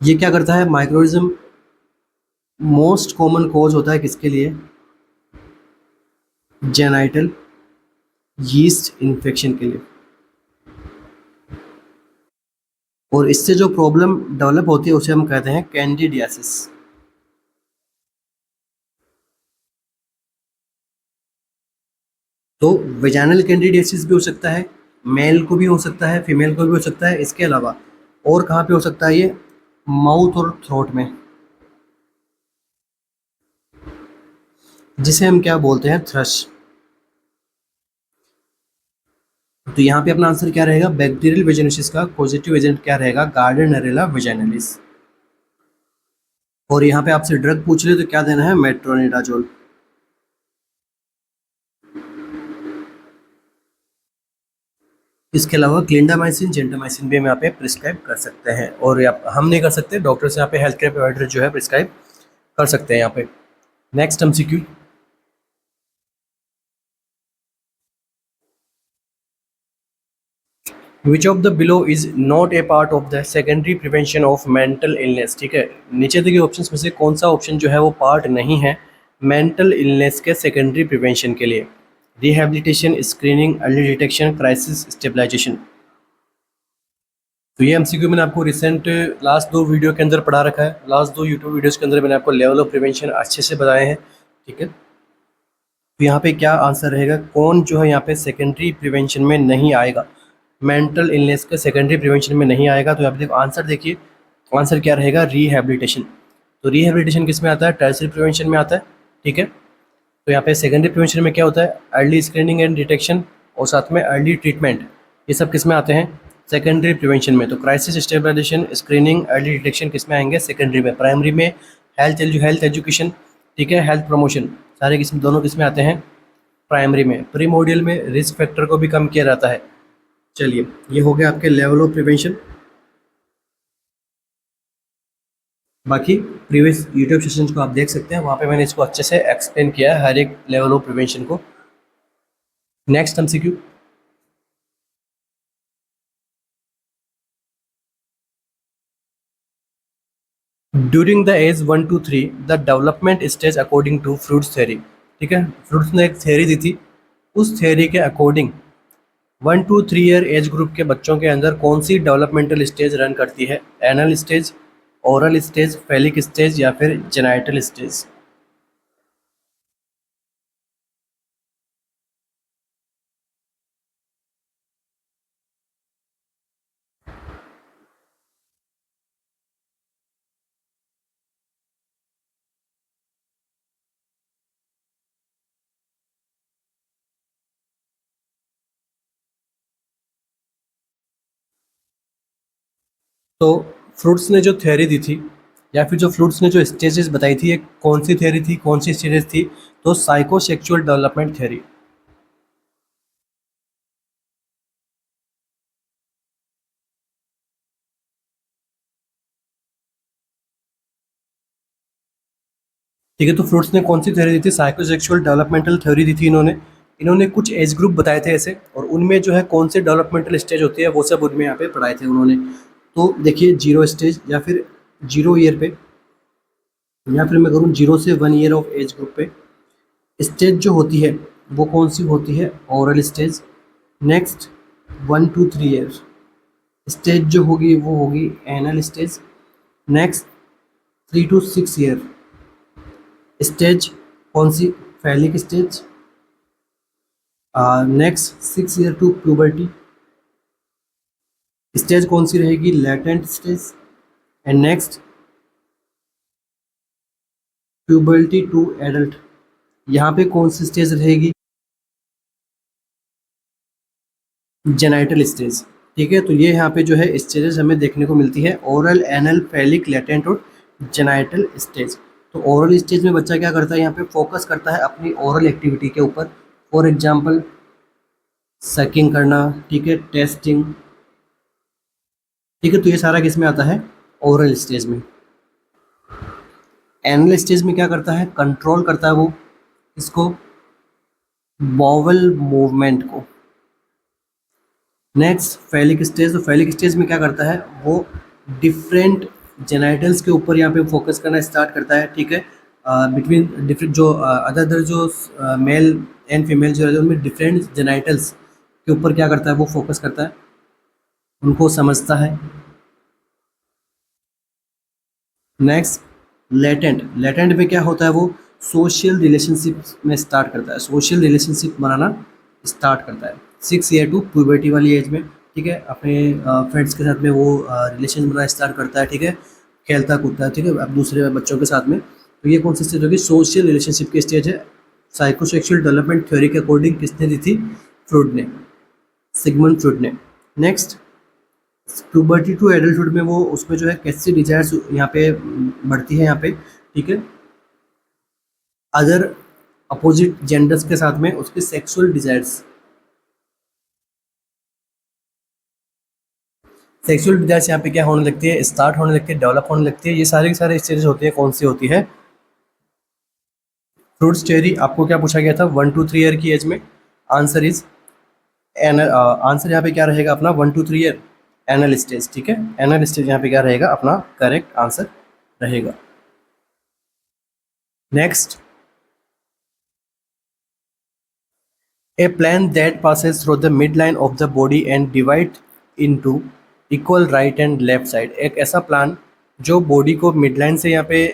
ये क्या करता है, माइक्रोरिज्म मोस्ट कॉमन कॉज होता है किसके लिए, जेनाइटल यीस्ट इन्फेक्शन के लिए। और इससे जो प्रॉब्लम डेवलप होती है उसे हम कहते हैं कैंडिडियासिस। तो वेजाइनल कैंडिडियासिस भी हो सकता है, मेल को भी हो सकता है, फीमेल को भी हो सकता है। इसके अलावा और कहाँ पे हो सकता है, ये माउथ और थ्रोट में, जिसे हम क्या बोलते हैं, थ्रश। तो यहाँ पे अपना आंसर क्या रहेगा, बैक्टीरियल वेजिनोसिस का पॉजिटिव एजेंट क्या रहेगा, गार्डनेरिला वेजाइनलिस। और यहाँ पे आपसे ड्रग पूछ ले तो क्या देना है, मेट्रोनिडाजोल। इसके अलावा क्लिंडामाइसिन, जेंटामाइसिन भी हम यहाँ पे प्रिस्क्राइब कर सकते हैं। और हम नहीं कर सकते, डॉक्टर से यहाँ पे हेल्थ केयर प्रोवाइडर जो है प्रिस्क्राइब कर सकते हैं यहाँ पे। Next MCQ, which of the below is not a part of the secondary prevention of mental illness. ठीक है, नीचे दिए ऑप्शन में से कौन सा ऑप्शन जो है वो पार्ट नहीं है मेंटल इलनेस के सेकेंडरी प्रिवेंशन के लिए। Rehabilitation, screening, early detection, crisis stabilisation. तो ये एमसीक्यू मैंने आपको रिसेंट लास्ट 2 वीडियो के अंदर पढ़ा रखा है। लास्ट 2 यूट्यूब वीडियोस के अंदर मैंने आपको लेवल ऑफ प्रिवेंशन अच्छे से बताए हैं, ठीक है। तो यहाँ पे क्या आंसर रहेगा, कौन जो है यहाँ पे सेकेंडरी प्रिवेंशन में नहीं आएगा, मेंटल इलनेस के सेकेंडरी प्रिवेंशन में नहीं आएगा। तो यहाँ पे देखो आंसर देखिए, आंसर क्या रहेगा, रिहैबिलिटेशन। तो रिहैबिलिटेशन किस में आता है, टर्शियरी प्रिवेंशन में आता है, ठीक है। तो यहाँ पे सेकेंडरी प्रिवेंशन में क्या होता है, अर्ली स्क्रीनिंग एंड डिटेक्शन और साथ में अर्ली ट्रीटमेंट, ये सब किस में आते हैं, सेकेंडरी प्रिवेंशन में। तो crisis stabilisation, screening, early detection किस में आएंगे, सेकेंडरी में। प्राइमरी में हेल्थ एजुकेशन, ठीक है, हेल्थ प्रमोशन, सारे किस्म दोनों किस में आते हैं, प्राइमरी में। प्रीमोडियल में रिस्क फैक्टर को भी कम किया जाता है। चलिए, ये हो गया आपके लेवल ऑफ प्रिवेंशन। बाकी प्रीवियस यूट्यूब सेशंस को आप देख सकते हैं, वहाँ पे मैंने इसको अच्छे से एक्सप्लेन किया है हर एक लेवल ऑफ प्रिवेंशन को। Next MCQ, during the age 1 to 3 the development stage according to Freud's theory, ठीक है। फ्रूट्स ने एक थ्योरी दी थी, उस थ्योरी के according 1 to 3 year age group के बच्चों के अंदर कौन सी डेवलपमेंटल स्टेज रन करती है, anal stage, oral stage, phallic stage या फिर जेनाइटल स्टेज। तो फ्रूट्स ने जो थ्योरी दी थी, या फिर जो फ्रूट्स ने जो स्टेजेस बताई थी, ये कौन सी थ्योरी थी, कौन सी स्टेजेस थी, तो साइकोसेक्सुअल डेवलपमेंट थ्योरी। ठीक है, तो फ्रूट्स ने कौन सी थ्योरी दी थी, साइकोसेक्सुअल डेवलपमेंटल थ्योरी दी थी इन्होंने। इन्होंने कुछ एज ग्रुप बताए थे ऐसे, और उनमें जो है कौन से डेवलपमेंटल स्टेज होती है वो सब उनमें यहाँ पे पढ़ाए थे उन्होंने। तो देखिए, 0 स्टेज या फिर 0 ईयर पे, या फिर मैं करूँ 0 से 1 ईयर ऑफ एज ग्रुप पे स्टेज जो होती है वो कौन सी होती है, oral stage. Next 1 to 3 year stage जो होगी वो होगी anal stage. Next 3 to 6 year stage कौन सी, phallic stage. Next 6 year to puberty stage कौन सी रहेगी, latent stage. And next puberty to adult, यहाँ पे कौन सी स्टेज रहेगी, जेनाइटल स्टेज। ठीक है, तो ये यहाँ पे जो है स्टेजेस हमें देखने को मिलती है, ओरल, एनल, फैलिक, लेटेंट और जेनाइटल स्टेज। तो ओरल स्टेज में बच्चा क्या करता है, यहाँ पे फोकस करता है अपनी ओरल एक्टिविटी के ऊपर। फॉर एग्जाम्पल सकिंग करना, ठीक है, टेस्टिंग, ठीक है। तो ये सारा किस में आता है, ओरल स्टेज में। एनल स्टेज में क्या करता है, कंट्रोल करता है वो इसको, बॉवल मूवमेंट को। नेक्स्ट फैलिक स्टेज, तो फैलिक स्टेज में क्या करता है वो, डिफरेंट जेनाइटल्स के ऊपर यहाँ पे फोकस करना स्टार्ट करता है, ठीक है। बिटवीन डिफरेंट जो अदर अदर जो मेल एंड फीमेल जो है उनमें डिफरेंट जेनाइटल्स के ऊपर क्या करता है वो फोकस करता है, उनको समझता है। नेक्स्ट लेटेंट, लेटेंट में क्या होता है वो, सोशल रिलेशनशिप में स्टार्ट करता है, सोशल रिलेशनशिप बनाना स्टार्ट करता है 6 ईयर टू प्यूबर्टी वाली एज में, ठीक है। अपने फ्रेंड्स के साथ में वो रिलेशन बनाना स्टार्ट करता है, ठीक है, खेलता कूदता है, ठीक है, अब दूसरे बच्चों के साथ में। तो ये कौन सी स्टेज होगी, सोशल रिलेशनशिप की स्टेज है। साइकोसेक्सुअल डेवलपमेंट थ्योरी के अकॉर्डिंग किसने दी थी, फ्रूड ने, सिगमंड फ्रूड ने। नेक्स्ट प्यूबर्टी टू एडल्टहुड में वो उसमें जो है कैसी डिजायर्स यहाँ पे बढ़ती है यहाँ पे, ठीक है, अदर अपोजिट जेंडर्स के साथ में उसके सेक्सुअल डिजायर्स, सेक्सुअल डिजायर्स यहाँ पे क्या होने लगती है, स्टार्ट होने लगती है, डेवलप होने लगती है। ये सारे के सारे स्टेजेस होती है, कौन सी होती है, फ्रूट्स थ्योरी। आपको क्या पूछा गया था, 1 to 3 ईयर की एज में, आंसर इज एनल। आंसर यहाँ पे क्या रहेगा अपना, 1 to 3 ईयर एनल स्टेज, ठीक है। एनल स्टेज यहाँ पे क्या रहेगा अपना करेक्ट आंसर रहेगा। Next A plan that passes through the midline of the body and divides into equal right and left side। एक ऐसा प्लान जो बॉडी को मिडलाइन से यहाँ पे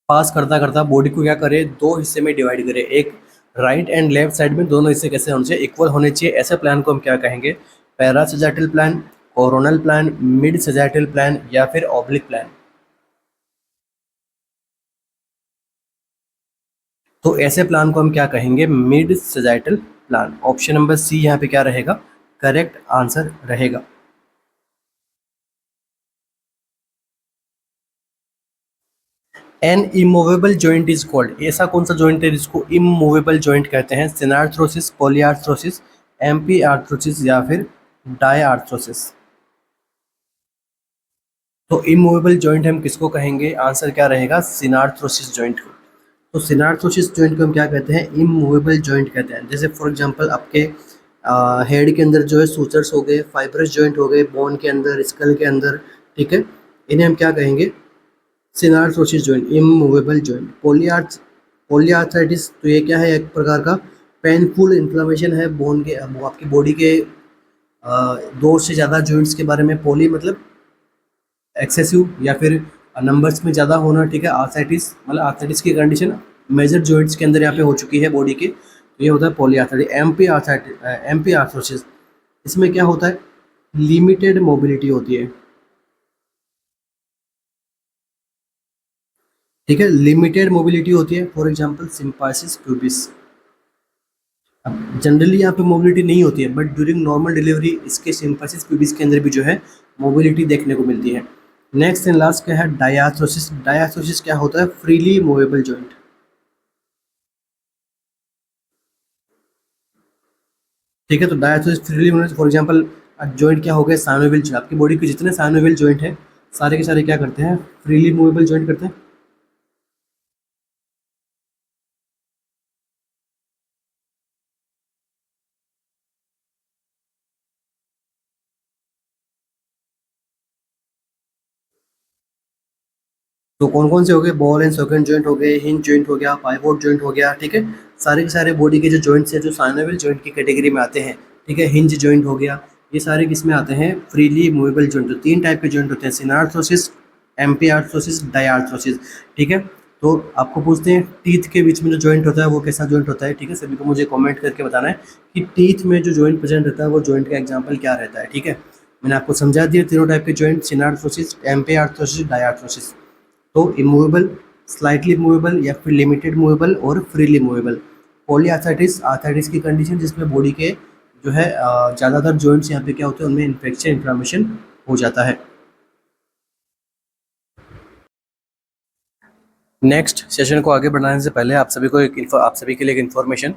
पास करता करता बॉडी को क्या करे, दो हिस्से में डिवाइड करे। एक राइट एंड लेफ्ट साइड में दोनों हिस्से कैसे होने चाहिए, इक्वल होने चाहिए। ऐसे प्लान को हम क्या कहेंगे, parasagittal plane, coronal plane, mid sagittal plane या फिर ऑब्लिक प्लान। तो ऐसे प्लान को हम क्या कहेंगे, mid sagittal plane. Option number C यहाँ पे क्या रहेगा, करेक्ट आंसर रहेगा। An immovable joint is called, ऐसा कौन सा जॉइंट है जिसको इमूवेबल जॉइंट कहते हैं, सिनार्थ्रोसिस, पॉलीआर्थ्रोसिस, एम्पी आर्थ्रोसिस या फिर डायआर्थ्रोसिस। तो इमूवेबल जॉइंट हम किसको कहेंगे, आंसर क्या रहेगा, सिनार्थ्रोसिस जॉइंट को। तो सिनार्थ्रोसिस जॉइंट को हम क्या कहते हैं, इमूवेबल जॉइंट कहते हैं। जैसे फॉर एग्जांपल आपके हेड के अंदर जो है सूचर्स हो गए, फाइब्रस जॉइंट हो गए, बोन के अंदर, स्कल के अंदर, ठीक है, इन्हें हम क्या कहेंगे, सिनार्थ्रोसिस जॉइंट, इमूवेबल जॉइंट। पॉलीआर्थराइटिस, तो ये क्या है, एक प्रकार का पेनफुल इन्फ्लेमेशन है बोन के, आपकी बॉडी के दो से ज़्यादा जॉइंट्स के बारे में। पॉली मतलब एक्सेसिव या फिर नंबर्स में ज़्यादा होना, ठीक है। आर्थराइटिस मतलब आर्थराइटिस की कंडीशन मेजर जॉइंट्स के अंदर यहाँ पे हो चुकी है बॉडी के, तो ये होता है पॉलीआर्थराइटिस। एम्पी आर्थरोसिस, इसमें क्या होता है, लिमिटेड मोबिलिटी होती है, ठीक है, लिमिटेड मोबिलिटी होती है। For example symphysis pubis. अब जनरली यहाँ पे मोबिलिटी नहीं होती है, बट ड्यूरिंग नॉर्मल डिलीवरी इसके सिम्पाइसिस प्यूबिस के अंदर भी जो है मोबिलिटी देखने को मिलती है। नेक्स्ट एंड लास्ट क्या है, डायआर्थरोसिस। डायआर्थरोसिस क्या होता है, फ्रीली मूवेबल जॉइंट, ठीक है। तो diarthrosis freely movable, for example joint क्या हो गए, साइनोवियल जॉइंट। आपकी बॉडी के जितने साइनोवियल जॉइंट है सारे के सारे क्या करते हैं, फ्रीली मूवेबल जॉइंट करते हैं। तो कौन कौन से हो गए, बॉल एंड सॉकेट जॉइंट हो गए, हिंज जॉइंट हो गया, पाइवोट जॉइंट हो गया, ठीक है। सारे के सारे बॉडी के जो जॉइंट्स हैं जो साइनोवियल जॉइंट की कैटेगरी में आते हैं, ठीक है। हिंज जॉइंट हो गया, ये सारे किस में आते हैं, फ्रीली मूवेबल जॉइंट। तो तीन टाइप के जॉइंट होते हैं, सिनार्थ्रोसिस, एम्पी आर्थ्रोसिस, डायआर्थ्रोसिस, ठीक है। तो आपको पूछते हैं टीथ के बीच में जो जॉइंट होता है वो कैसा जॉइंट होता है, ठीक है। सभी को मुझे कमेंट करके बताना है कि टीथ में जो जॉइंट प्रेजेंट रहता है वो जॉइंट का एग्जांपल क्या रहता है, ठीक है। मैंने आपको समझा दिया तीनों टाइप के जॉइंट, सिनार्थ्रोसिस, एम्पी आर्थ्रोसिस, डायआर्थ्रोसिस। तो इमूवेबल, स्लाइटली मूवेबल या फिर लिमिटेड मूवेबल और फ्रीली मूवेबल। पॉलीआर्थराइटिस, आर्थराइटिस की कंडीशन जिसमें बॉडी के जो है ज़्यादातर जॉइंट्स यहाँ पे क्या होते हैं, उनमें इन्फेक्शन, इन्फ्लामेशन हो जाता है। नेक्स्ट सेशन को आगे बढ़ाने से पहले आप सभी के लिए एक इन्फॉर्मेशन।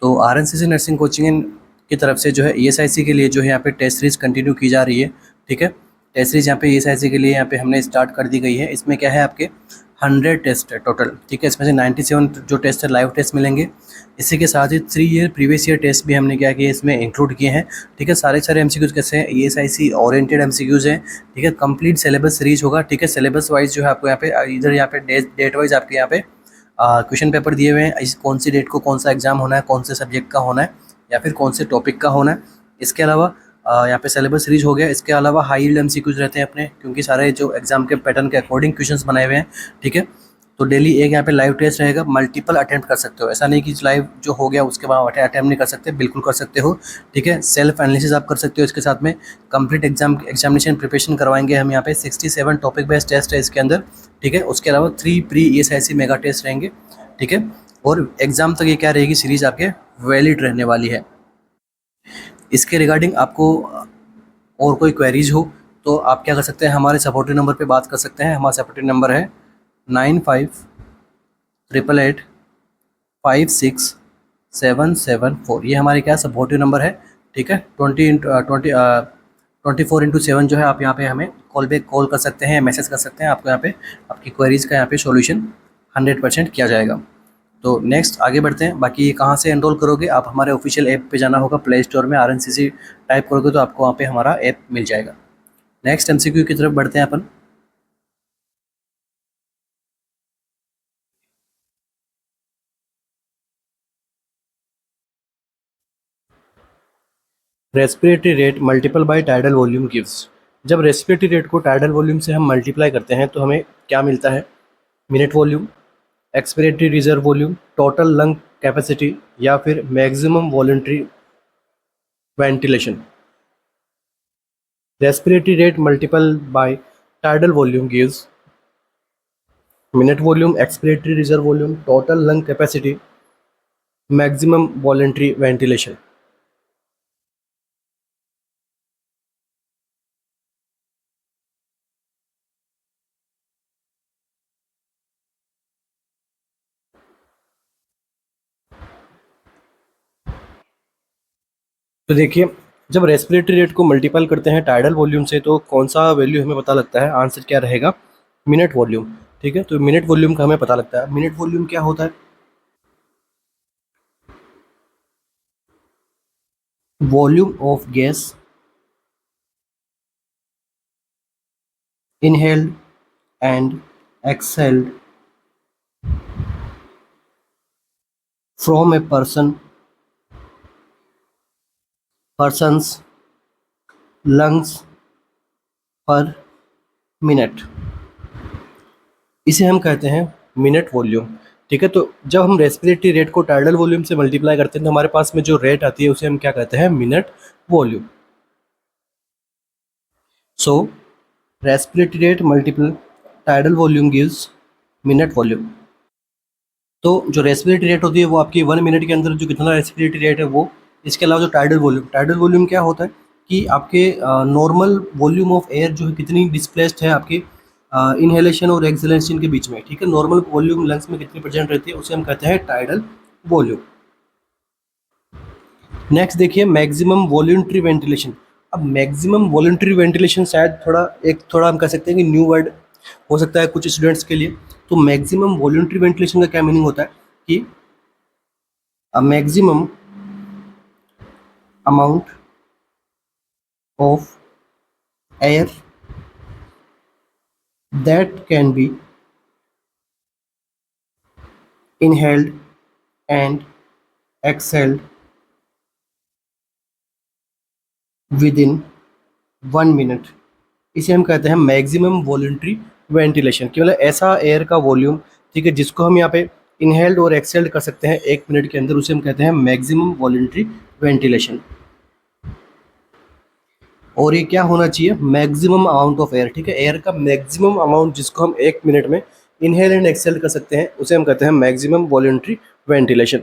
तो आरएनसीसी नर्सिंग कोचिंग की तरफ से जो है ईएसआईसी के लिए जो है यहाँ पे टेस्ट सीरीज कंटिन्यू की जा रही है, ठीक है। टेस्ट सीरीज यहाँ पे ईएसआईसी के लिए यहाँ पे हमने स्टार्ट कर दी गई है। इसमें क्या है, आपके 100 टेस्ट है टोटल, ठीक है। इसमें से 97 जो टेस्ट है लाइव टेस्ट मिलेंगे। इसी के साथ ही 3 ईयर प्रीवियस ईयर टेस्ट भी हमने क्या किया इसमें इंक्लूड किए हैं, ठीक है। सारे सारे एमसीक्यूज कैसे हैं, ईएसआईसी ओरिएंटेड एमसीक्यूज हैं, ठीक है। कंप्लीट सिलेबस सीरीज होगा, ठीक है। सिलेबस वाइज जो है आपको यहाँ पे इधर यहाँ पे डेट वाइज आपके यहाँ पे क्वेश्चन पेपर दिए हुए हैं, इस कौन सी डेट को कौन सा एग्जाम होना है, कौन से सब्जेक्ट का होना है या फिर कौन से टॉपिक का होना है। इसके अलावा यहाँ पे सिलेबस सीरीज हो गया। इसके अलावा हाई यील्ड एमसीक्यूज रहते हैं अपने, क्योंकि सारे जो एग्जाम के पैटर्न के अकॉर्डिंग क्वेश्चंस बनाए हुए हैं, ठीक है। तो डेली एक यहाँ पे लाइव टेस्ट रहेगा, मल्टीपल अटेम्प्ट कर सकते हो। ऐसा नहीं कि लाइव जो हो गया उसके बाद अटेम्प्ट नहीं कर सकते, बिल्कुल कर सकते हो, ठीक है। सेल्फ एनालिसिस आप कर सकते हो इसके साथ में। कंप्लीट एग्जामिनेशन प्रिपरेशन करवाएंगे हम यहाँ पे। 67 टॉपिक बेस्ड टेस्ट है इसके अंदर, ठीक है। उसके अलावा 3 प्री ईएसआईसी मेगा टेस्ट रहेंगे, ठीक है। और एग्जाम तक ये क्या रहेगी, सीरीज आपके वैलिड रहने वाली है। इसके रिगार्डिंग आपको और कोई क्वेरीज हो तो आप क्या कर सकते हैं, हमारे सपोर्टिव नंबर पे बात कर सकते हैं। हमारा सपोर्टिव नंबर है 9588567774। ये हमारे क्या सपोर्टिव नंबर है, ठीक है। 24/7 जो है आप यहाँ पे हमें कॉल कर सकते हैं, मैसेज कर सकते हैं। आपको यहाँ पे आपकी क्वेरीज का यहाँ पे सॉल्यूशन 100% किया जाएगा। तो नेक्स्ट आगे बढ़ते हैं। बाकी ये कहाँ से एनरोल करोगे, आप हमारे ऑफिशियल ऐप पे जाना होगा, प्ले स्टोर में आरएनसीसी टाइप करोगे तो आपको वहाँ पे हमारा ऐप मिल जाएगा। नेक्स्ट एमसीक्यू की तरफ बढ़ते हैं अपन। Respiratory rate multiple by tidal volume gives. जब रेस्पिरेटरी रेट को टाइडल वॉल्यूम से हम मल्टीप्लाई करते हैं तो हमें क्या मिलता है? Minute volume, expiratory reserve volume, total lung capacity या फिर maximum voluntary ventilation. Respiratory rate multiple by tidal volume gives minute volume, expiratory reserve volume, total lung capacity, maximum voluntary ventilation. तो देखिए, जब रेस्पिरेटरी रेट को मल्टीपल करते हैं टाइडल वॉल्यूम से तो कौन सा वैल्यू हमें पता लगता है? आंसर क्या रहेगा? Minute volume. ठीक है, तो मिनट वॉल्यूम का हमें पता लगता है। मिनट वॉल्यूम क्या होता है? Volume of gas inhaled and exhaled from a person's lungs per minute। इसे हम कहते हैं मिनट वॉल्यूम। ठीक है, तो जब हम रेस्पिरेटरी रेट को टाइडल वॉल्यूम से मल्टीप्लाई करते हैं तो हमारे पास में जो रेट आती है उसे हम क्या कहते हैं? Minute volume. So respiratory rate multiple tidal volume gives minute volume. तो जो रेस्पिरेटरी रेट होती है वो आपकी 1 मिनट के अंदर जो कितना रेस्पिरेटरी रेट है वो, इसके अलावा जो टाइडल वॉल्यूम क्या होता है कि आपके नॉर्मल वॉल्यूम ऑफ एयर जो है कितनी डिस्प्लेस्ड है आपके इनहेलेशन और एक्सहेलेशन के बीच में। ठीक है, नॉर्मल वॉल्यूम लंग्स में कितनी परसेंट रहती है उसे हम कहते हैं टाइडल वॉल्यूम। नेक्स्ट देखिए, मैक्सिमम वॉलंटरी वेंटिलेशन। अब मैक्सिमम वॉलंटरी वेंटिलेशन शायद थोड़ा हम कह सकते हैं कि न्यू वर्ड हो सकता है कुछ स्टूडेंट्स के लिए। तो मैक्सिमम वॉलंटरी वेंटिलेशन का क्या मीनिंग होता है कि a maximum amount of air that can be inhaled and exhaled within 1 minute। इसे हम कहते हैं मैक्सिमम वॉलंटरी वेंटिलेशन, कि मतलब ऐसा एयर का वॉल्यूम, ठीक है, जिसको हम यहाँ पे इनहेल्ड और एक्सहेल्ड कर सकते हैं 1 मिनट के अंदर, उसे हम कहते हैं मैक्सिमम वॉलंटरी वेंटिलेशन। और ये क्या होना चाहिए? Maximum amount of air. ठीक है, एयर का मैक्सिमम अमाउंट जिसको हम 1 मिनट में इनहेल एंड एक्सहेल कर सकते हैं उसे हम कहते हैं मैक्सिमम वॉलंटरी वेंटिलेशन।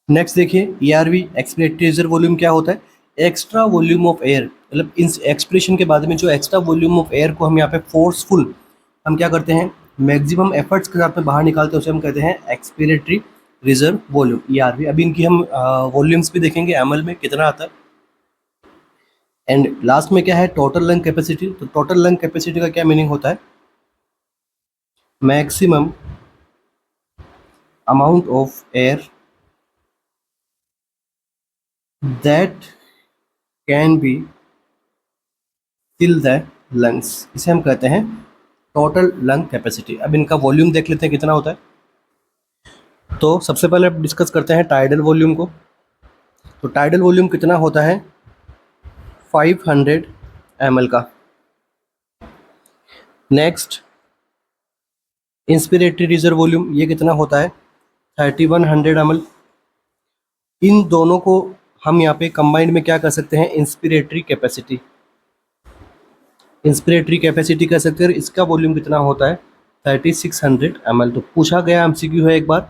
नेक्स्ट देखिए, ईआरवी एक्सपिरेटरी रिजर्व वॉल्यूम क्या होता है? एक्स्ट्रा वॉल्यूम ऑफ एयर, मतलब इस एक्सप्रेशन के बाद में जो एक्स्ट्रा वॉल्यूम ऑफ एयर को हम यहाँ पे फोर्सफुल हम क्या करते हैं? मैक्सिमम एफर्ट्स के साथ में बाहर निकालते हैं, उसे हम कहते हैं एक्सपिरेटरी रिजर्व वॉल्यूम, ईआरवी। अभी इनकी हम वॉल्यूम्स भी देखेंगे एमएल में कितना आता है। एंड लास्ट में क्या है? Total lung capacity. तो टोटल लंग कैपेसिटी का क्या मीनिंग होता है? Maximum amount of air that can be fill the lungs. इसे हम कहते हैं टोटल लंग कैपेसिटी। अब इनका वॉल्यूम देख लेते हैं कितना होता है। तो सबसे पहले अब डिस्कस करते हैं टाइडल वॉल्यूम को। तो टाइडल वॉल्यूम कितना होता है? 500 ml का। नेक्स्ट, इंस्पिरेटरी रिजर्व वॉल्यूम ये कितना होता है? 3100 ml। इन दोनों को हम यहाँ पे कंबाइंड में क्या कर सकते हैं? Inspiratory capacity. इंस्पिरेटरी कैपेसिटी कह सकते हैं। इसका वॉल्यूम कितना होता है? 3600 ml। तो पूछा गया एमसीक्यू है एक बार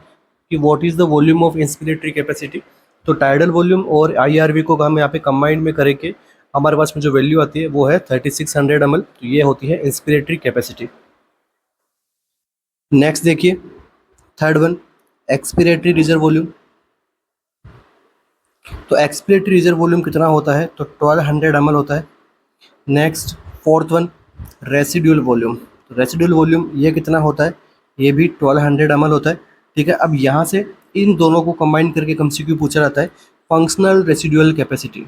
कि what is the volume of inspiratory capacity. तो टाइडल वॉल्यूम और आईआरवी को हम यहाँ पे कंबाइंड में करके हमारे पास में जो वैल्यू आती है वो है 3600 ml। तो ये होती है इंस्पिरेटरी कैपेसिटी। नेक्स्ट देखिए, third one, expiratory reserve volume. तो एक्सपिरेटरी रिजर्व वॉल्यूम कितना होता है? तो 1200 ml होता है। Next, fourth one, residual volume. तो रेसिड्यूल वॉल्यूम ये कितना होता है? ये भी 1200 ml होता है। ठीक है, अब यहाँ से इन दोनों को कंबाइन करके एमसीक्यू पूछा जाता है, फंक्शनल रेसिड्यूल कैपेसिटी।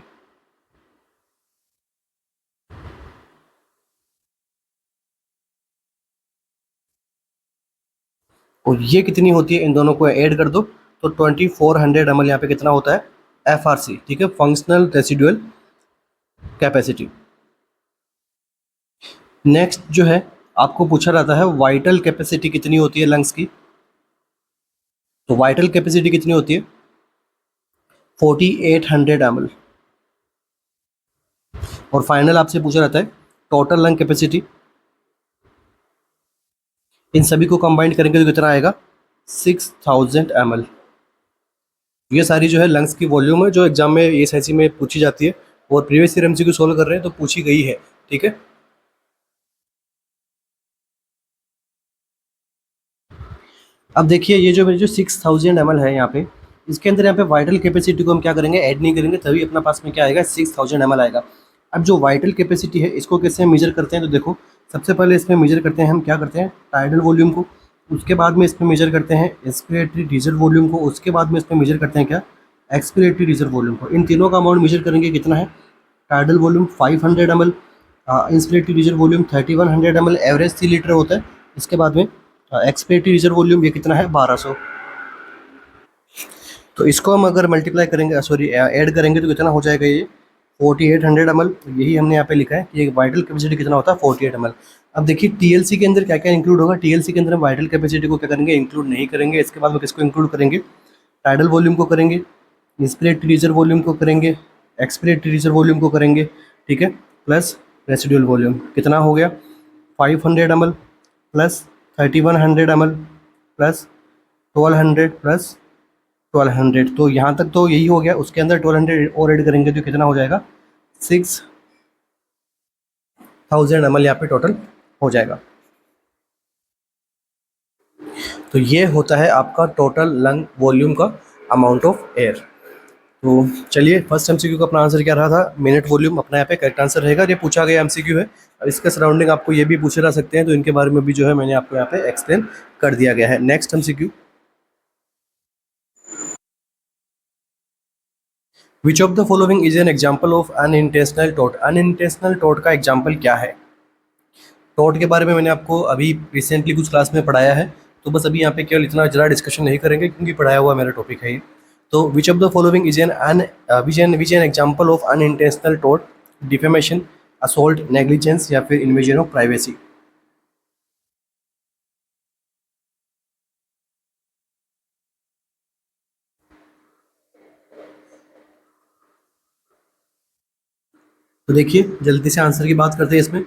और ये कितनी होती है? इन दोनों को ऐड कर दो तो 2400 ml यहाँ पे कितना होता है? FRC, ठीक है, फंक्शनल रेसिडुअल कैपेसिटी। नेक्स्ट जो है आपको पूछा जाता है वाइटल कैपेसिटी कितनी होती है लंग्स की। तो वाइटल कैपेसिटी कितनी होती है 4800 ml। और फाइनल आपसे पूछा जाता है टोटल लंग कैपेसिटी, इन सभी को कंबाइन करेंगे तो कितना आएगा 6000 ml। ये सारी जो है लंग्स की वॉल्यूम है जो एग्जाम में ESIC में पूछी जाती है और प्रीवियस ईयर MCQ सोल्व कर रहे हैं तो पूछी गई है, ठीक है। अब देखिए ये जो मेरी जो 6000 ml है यहाँ पे, इसके अंदर यहाँ पे वाइटल कैपेसिटी को हम क्या करेंगे ऐड नहीं करेंगे, तभी अपना पास में क्या आएगा 6000 ml आएगा। अब जो वाइटल कैपेसिटी है इसको कैसे मेजर करते हैं, तो देखो सबसे पहले इसमें मेजर करते हैं हम क्या करते हैं टाइडल वॉल्यूम को, उसके बाद में इसमें मेजर करते हैं इंस्पिरेटरी रिजर्व वॉल्यूम को, उसके बाद में इसमें मेजर करते हैं क्या एक्सपिरेटरी रिजर्व वॉल्यूम को। इन तीनों का अमाउंट मेजर करेंगे कितना है tidal volume 500 ml, inspiratory reserve volume 3100 ml, average 3 litre होता है। इसके बाद में एक्सपिरेटरी रिजर्व वॉल्यूम ये कितना है 1200। तो इसको हम अगर मल्टीप्लाई करेंगे सॉरी ऐड करेंगे तो कितना हो जाएगा ये 4800 ml। यही हमने यहाँ पे लिखा है कि वाइटल कैपेसिटी कितना होता है 48 ml। अब देखिए TLC के अंदर क्या क्या इंक्लूड होगा, TLC के अंदर हम वाइटल कैपेसिटी को क्या करेंगे इंक्लूड नहीं करेंगे। इसके बाद में किसको इंक्लूड करेंगे टाइडल वॉल्यूम को करेंगे, इंस्पिरेटरी रिजर्व वॉल्यूम को करेंगे, एक्सपिरेटरी रिजर्व वॉल्यूम को करेंगे, ठीक है, प्लस रेसिडुअल वॉल्यूम कितना हो गया 500 ml plus 3100 ml plus 1200 plus 1200। तो यहाँ तक तो यही हो गया, उसके अंदर 1200 और ऐड करेंगे तो कितना हो जाएगा 6000 ml यहाँ पे टोटल हो जाएगा। तो ये होता है आपका टोटल लंग वॉल्यूम का अमाउंट ऑफ एयर। तो चलिए फर्स्ट MCQ का अपना आंसर क्या रहा था मिनट वॉल्यूम, अपना यहाँ पे करेक्ट आंसर रहेगा। ये पूछा गया MCQ है। अब इसके सराउंडिंग आपको ये भी पूछे जा सकते हैं, तो इनके बारे में भी जो है मैंने आपको यहाँ पे एक्सप्लेन कर दिया गया है। Next MCQ, which of the following is an example of unintentional taught. Unintentional taught का एग्जाम्पल क्या है। टॉट के बारे में मैंने आपको अभी रिसेंटली कुछ क्लास में पढ़ाया है, तो बस अभी यहाँ पे केवल इतना ज़्यादा डिस्कशन नहीं करेंगे क्योंकि पढ़ाया हुआ मेरा टॉपिक है ये। तो which of the following is an example of unintentional taught, defamation, assault, negligence या फिर इन्वेजन ऑफ प्राइवेसी। तो देखिए जल्दी से आंसर की बात करते हैं इसमें।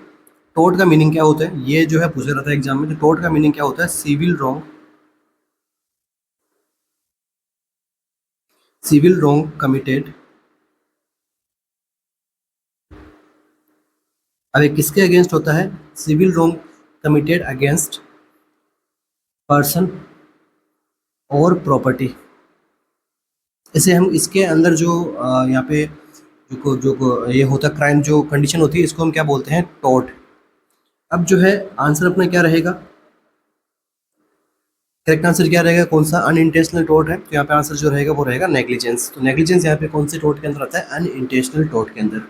टोट का मीनिंग क्या होता है, ये जो है पूछा जाता है एग्जाम में। तो टोट का मीनिंग क्या होता है सिविल रॉन्ग कमिटेड। अब ये किसके अगेंस्ट होता है civil wrong committed against person और प्रॉपर्टी। इसे हम इसके अंदर जो यहाँ पे ये होता है क्राइम जो कंडीशन होती है इसको हम क्या बोलते हैं टोट। अब जो है आंसर अपना क्या रहेगा, करेक्ट आंसर क्या रहेगा, कौन सा अनइंटेंशनल टोट है, तो यहाँ पे आंसर जो रहेगा वो रहेगा नेग्लिजेंस। तो नेग्लिजेंस यहाँ पे कौन से टोट के अंदर आता है अनइंटेंशनल टोट के अंदर।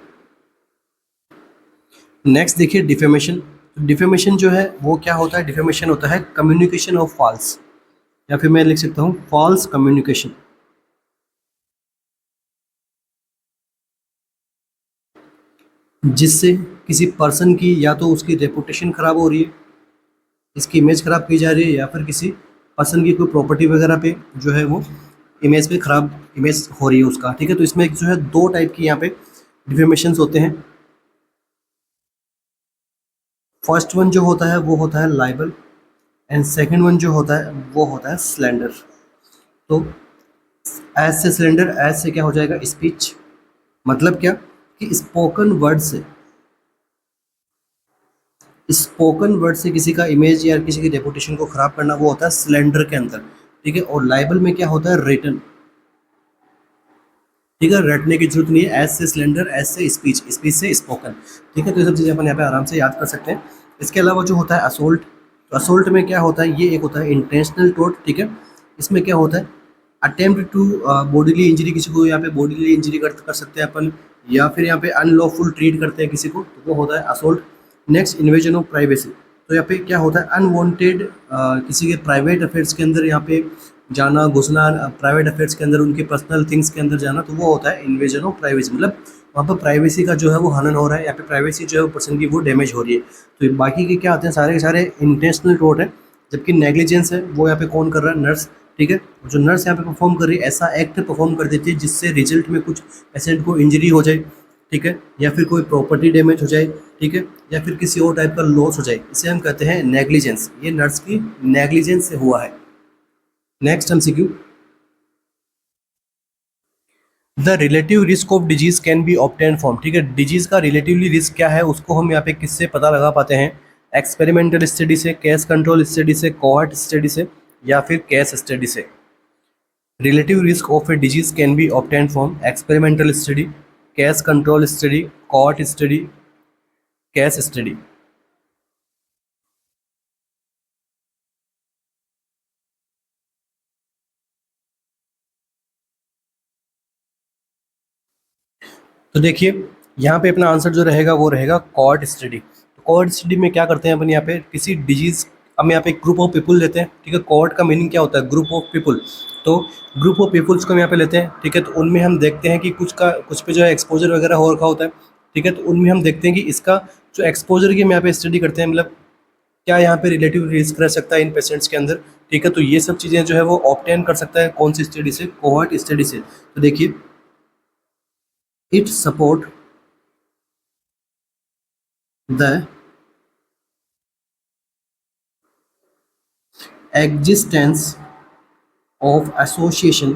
नेक्स्ट देखिए डिफेमेशन। डिफेमेशन जो है वो क्या होता है, डिफेमेशन होता है कम्युनिकेशन ऑफ फॉल्स, या फिर मैं लिख सकता हूँ फॉल्स कम्युनिकेशन। जिससे किसी पर्सन की या तो उसकी रेपुटेशन खराब हो रही है, इसकी इमेज खराब की जा रही है, या फिर किसी पर्सन की कोई प्रॉपर्टी वगैरह पे जो है वो इमेज पे खराब इमेज हो रही है उसका, ठीक है। तो इसमें जो है दो टाइप की यहाँ पे डिफेमेशंस होते हैं। फर्स्ट वन जो होता है वो होता है लाइबल, एंड सेकंड वन जो होता है वो होता है स्लैंडर। तो एज से स्लैंडर, एज से क्या हो जाएगा स्पीच, मतलब क्या कि स्पोकन वर्ड से किसी का इमेज या किसी की रेपुटेशन को खराब करना वो होता है स्लैंडर के अंदर, ठीक है। और लाइबल में क्या होता है रिटन, ठीक है, रटने की जरूरत नहीं है। एज से स्लैंडर, एज से स्पीच, स्पीच से स्पोकन, ठीक है। तो ये सब चीज़ें अपन यहाँ पे आराम से याद कर सकते हैं। इसके अलावा जो होता है असोल्ट, तो असोल्ट में क्या होता है, ये एक होता है इंटेंशनल टोट, ठीक है। इसमें क्या होता है अटेम्प्ट टू बॉडीली इंजरी, किसी को यहाँ पे बॉडीली इंजरी कर सकते हैं अपन, या फिर यहाँ पे अनलॉफुल ट्रीट करते हैं किसी को, तो वो होता है assault. Next invasion of privacy, तो यहाँ पे क्या होता है अनवांटेड किसी के प्राइवेट अफेयर्स के अंदर यहाँ पे जाना, घुसना, प्राइवेट अफेयर्स के अंदर, उनके पर्सनल थिंग्स के अंदर जाना, तो वो होता है इन्वेजन ऑफ प्राइवेसी। मतलब वहाँ पर प्राइवेसी का जो है वो हनन हो रहा है, या फिर प्राइवेसी जो है वो पर्सन की वो डैमेज हो रही है। तो बाकी के क्या आते हैं, सारे के सारे इंटेंशनल टोट है, जबकि नेग्लिजेंस है वो यहाँ पे कौन कर रहा है, नर्स। ठीक है, जो नर्स यहाँ पे परफॉर्म कर रही है, ऐसा एक्ट परफॉर्म कर देती है जिससे रिजल्ट में कुछ पेशेंट को इंजरी हो जाए, ठीक है, या फिर कोई प्रॉपर्टी डैमेज हो जाए, ठीक है, या फिर किसी और टाइप का लॉस हो जाए, इसे हम कहते हैं नेग्लिजेंस। ये नर्स की नेग्लिजेंस से हुआ है। Next MCQ, the relative risk of disease can be obtain from. ठीक है, डिजीज का रिलेटिवली रिस्क क्या है उसको हम यहाँ पे किससे पता लगा पाते हैं, एक्सपेरिमेंटल स्टडी से, केस कंट्रोल स्टडी से, कोहॉर्ट स्टडी से, या फिर केस स्टडी से। Relative risk of a disease can be obtain from experimental study, case control study, cohort study, case study. तो देखिए, यहाँ पे अपना आंसर जो रहेगा वो रहेगा कोहॉर्ट स्टडी। तो कोहॉर्ट स्टडी में क्या करते हैं अपन, यहाँ पे किसी डिजीज, हम यहाँ पे एक ग्रुप ऑफ पीपल लेते हैं। ठीक है, कोहॉर्ट का मीनिंग क्या होता है, ग्रुप ऑफ पीपल। तो ग्रुप ऑफ पीपल्स को हम यहाँ पे लेते हैं। ठीक है, तो उनमें हम देखते हैं कि कुछ पे जो है एक्सपोजर वगैरह हो रखा होता है। ठीक है, तो उनमें हम देखते हैं कि इसका जो एक्सपोजर की हम यहाँ पे स्टडी करते हैं, मतलब क्या यहाँ पे रिलेटिव रिस्क रह सकता है इन पेशेंट्स के अंदर। ठीक है, तो ये सब चीज़ें जो है वो ऑब्टेन कर सकता है कौन सी स्टडी से, कोहॉर्ट स्टडी से। तो देखिए, it support the existence of association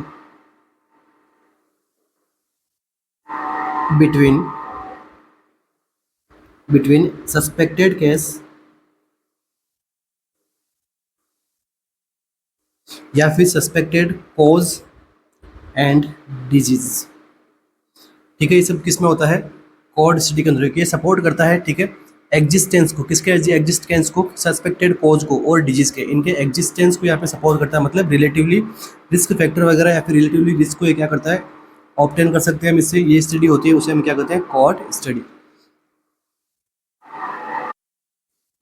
between suspected case या फिर सस्पेक्टेड कॉज एंड डिजीज। ठीक है, ये सब किस में होता है, कोड स्टडी के अंदर। ये सपोर्ट करता है, ठीक है, एग्जिस्टेंस को, किसके एग्जिस्टेंस को, सस्पेक्टेड कॉज को और डिजीज के, इनके एग्जिस्टेंस को यहाँ पे सपोर्ट करता है। मतलब रिलेटिवली रिस्क फैक्टर वगैरह या फिर रिलेटिवली रिस्क को ये क्या करता है, ऑब्टेन कर सकते हैं हम इससे। ये स्टडी होती है, उसे हम क्या कहते हैं, कोड स्टडी।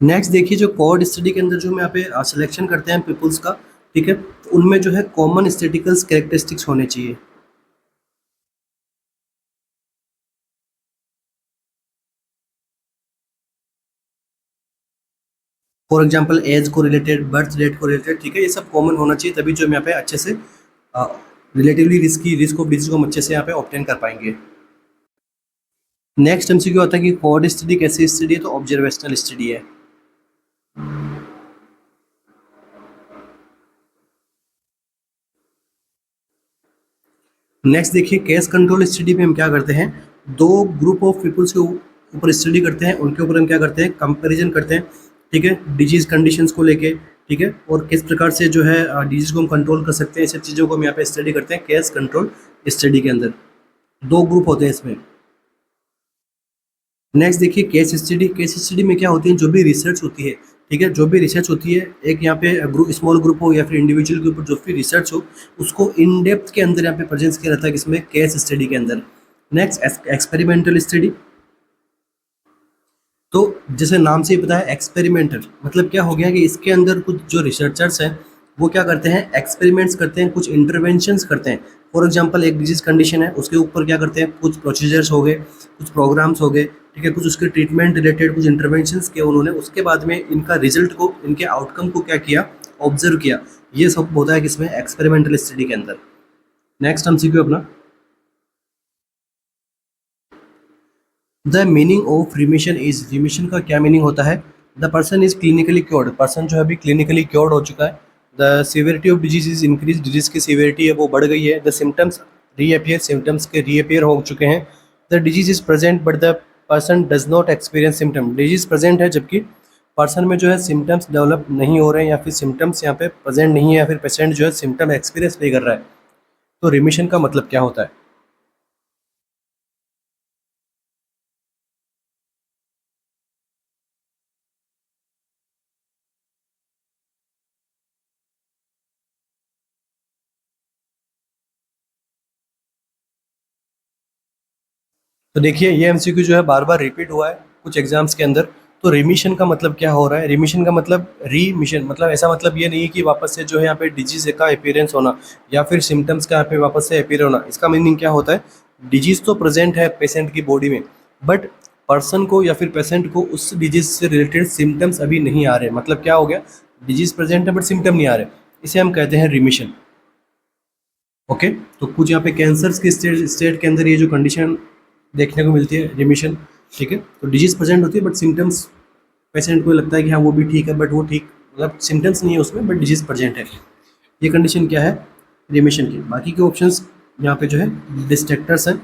नेक्स्ट देखिए, जो कोड स्टडी के अंदर जो हम यहाँ पे सिलेक्शन करते हैं पीपल्स का, ठीक है, तो उनमें जो है कॉमन स्टेटिकल्स कैरेक्टरिस्टिक्स होने चाहिए। फॉर एग्जांपल एज को रिलेटेड, बर्थ डेट को रिलेटेड, ठीक है, ये सब कॉमन होना चाहिए, तभी जो हम यहाँ पे अच्छे से रिलेटिवली रिस्क ऑफ डिजीज को हम अच्छे से यहाँ पे ऑब्टेन कर पाएंगे। नेक्स्ट एमसीक्यू आता है कि कोड स्टडी कैसी स्टडी है, तो ऑब्जर्वेशनल स्टडी है। नेक्स्ट देखिए, केस कंट्रोल स्टडी में हम क्या करते हैं, दो ग्रुप ऑफ पीपल्स के ऊपर स्टडी करते हैं, उनके ऊपर हम क्या करते हैं, कंपैरिजन करते हैं। ठीक है, डिजीज कंडीशंस को लेके, ठीक है, और किस प्रकार से जो है डिजीज को हम कंट्रोल कर सकते हैं, इस सब चीज़ों को हम यहाँ पे स्टडी करते हैं केस कंट्रोल स्टडी के अंदर। दो ग्रुप होते हैं इसमें। नेक्स्ट देखिए, केस स्टडी। केस स्टडी में क्या होती है, जो भी रिसर्च होती है, ठीक है, जो भी रिसर्च होती है, एक यहाँ पे ग्रुप, स्मॉल ग्रुप हो या फिर इंडिविजुअल के ऊपर जो भी रिसर्च हो, उसको इन डेप्थ के अंदर यहाँ पे प्रेजेंस किया रहता है, किसमें, केस स्टडी के अंदर। Next experimental study. तो जैसे नाम से ही पता है, एक्सपेरिमेंटल मतलब क्या हो गया कि इसके अंदर कुछ जो रिसर्चर्स हैं वो क्या करते हैं, एक्सपेरिमेंट्स करते हैं, कुछ इंटरवेंशंस करते हैं। फॉर एग्जांपल एक डिजीज कंडीशन है, उसके ऊपर क्या करते हैं, कुछ प्रोसीजर्स हो गए, कुछ प्रोग्राम्स हो गए, ठीक है, कुछ उसके ट्रीटमेंट रिलेटेड कुछ इंटरवेंशंस किए उन्होंने, उसके बाद में इनका रिजल्ट को, इनके आउटकम को क्या किया, ऑब्जर्व किया। ये सब होता है किसमें, एक्सपेरिमेंटल स्टडी के अंदर। नेक्स्ट हम सीखो अपना, the meaning of remission is. Remission का क्या मीनिंग होता है, the person is clinically cured. Person जो है अभी क्लिनिकली क्योर्ड हो चुका है। The severity of disease is increase. Disease की सीवियरिटी है वो बढ़ गई है। The symptoms reappear. सिम्टम्स के रीअपियर हो चुके हैं। The disease is present but the person does not experience symptom. Disease present है जबकि पर्सन में जो है सिम्टम्स डेवलप नहीं हो रहे हैं, या फिर सिम्टम्स यहाँ पे प्रेजेंट नहीं है, या फिर पेशेंट जो है सिम्टम एक्सपीरियंस नहीं कर रहा है। तो रिमिशन का मतलब क्या होता है। तो देखिए, ये एमसीक्यू जो है बार बार रिपीट हुआ है कुछ एग्जाम्स के अंदर। तो रिमिशन का मतलब क्या हो रहा है? रिमिशन का मतलब रीमिशन, मतलब ऐसा मतलब ये नहीं है कि वापस से जो है यहाँ पे डिजीज का अपीयरेंस होना या फिर सिम्टम्स का यहाँ पे वापस से अपीयर होना। इसका मीनिंग क्या होता है? डिजीज तो प्रेजेंट है पेशेंट की बॉडी में, बट पर्सन को या फिर पेशेंट को उस डिजीज से रिलेटेड सिम्टम्स अभी नहीं आ रहे। मतलब क्या हो गया? डिजीज प्रेजेंट है बट सिम्टम नहीं आ रहे, इसे हम कहते हैं रिमिशन। ओके, तो कुछ यहाँ पे कैंसर की स्टेट के अंदर ये जो कंडीशन देखने को मिलती है, रिमिशन। ठीक है, तो डिजीज प्रेजेंट होती है बट सिम्टम्स पेशेंट को लगता है कि हाँ वो भी ठीक है, बट वो ठीक मतलब सिम्टम्स नहीं है उसमें, बट डिजीज प्रेजेंट है। ये कंडीशन क्या है? रिमिशन की। बाकी के ऑप्शंस यहाँ पे जो है डिस्ट्रैक्टर्स हैं।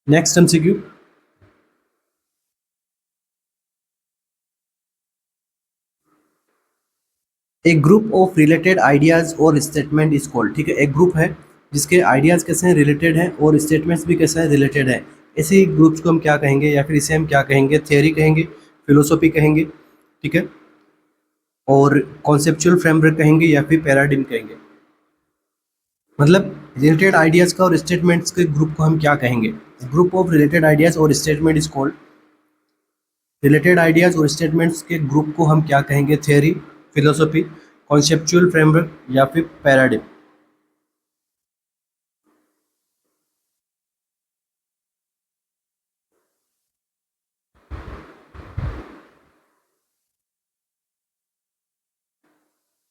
नेक्स्ट एमसीक्यू, एक ग्रुप ऑफ रिलेटेड आइडियाज और स्टेटमेंट इज कॉल्ड। ठीक है, एक ग्रुप है जिसके आइडियाज कैसे हैं? रिलेटेड हैं, और स्टेटमेंट्स भी कैसे हैं? रिलेटेड है। ऐसे ग्रुप्स को हम क्या कहेंगे, या फिर इसे हम क्या कहेंगे? थियरी कहेंगे, फिलोसॉफी कहेंगे, ठीक है, और कॉन्सेप्चुअल फ्रेमवर्क कहेंगे, या फिर पैराडिम कहेंगे। मतलब रिलेटेड आइडियाज का और स्टेटमेंट्स के ग्रुप को हम क्या कहेंगे? ग्रुप ऑफ रिलेटेड आइडियाज और statement is called, related ideas और स्टेटमेंट्स के ग्रुप को हम क्या कहेंगे? थियरी, फिलोसॉफी, कॉन्सेप्चुअल फ्रेमवर्क, या फिर पैराडिम।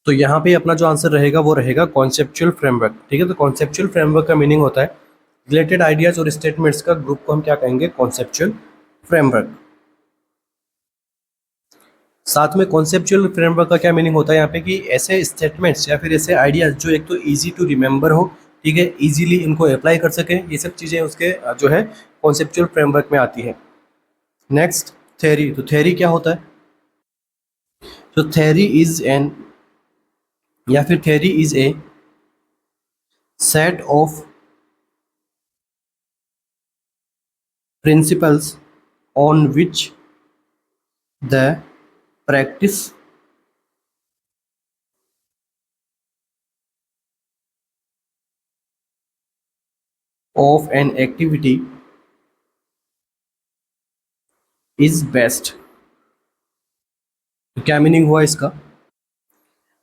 तो यहाँ पे अपना जो आंसर रहेगा वो रहेगा कॉन्सेप्चुअल फ्रेमवर्क। ठीक है, तो कॉन्सेप्चुअल फ्रेमवर्क का मीनिंग होता है रिलेटेड आइडियाज और स्टेटमेंट्स का ग्रुप को हम क्या कहेंगे? Conceptual framework. साथ में कॉन्सेप्चुअल फ्रेमवर्क का क्या मीनिंग होता है यहाँ पे? कि ऐसे स्टेटमेंट्स या फिर ऐसे आइडियाज जो एक तो इजी टू रिमेंबर हो, ठीक है, इजीली इनको अप्लाई कर सकें, ये सब चीज़ें उसके जो है कॉन्सेप्चुअल फ्रेमवर्क में आती है। Next, theory. तो थ्योरी क्या होता है? तो थ्योरी इज एन, या फिर theory is a set of principles on which the practice of an activity is best। तो क्या मीनिंग हुआ इसका?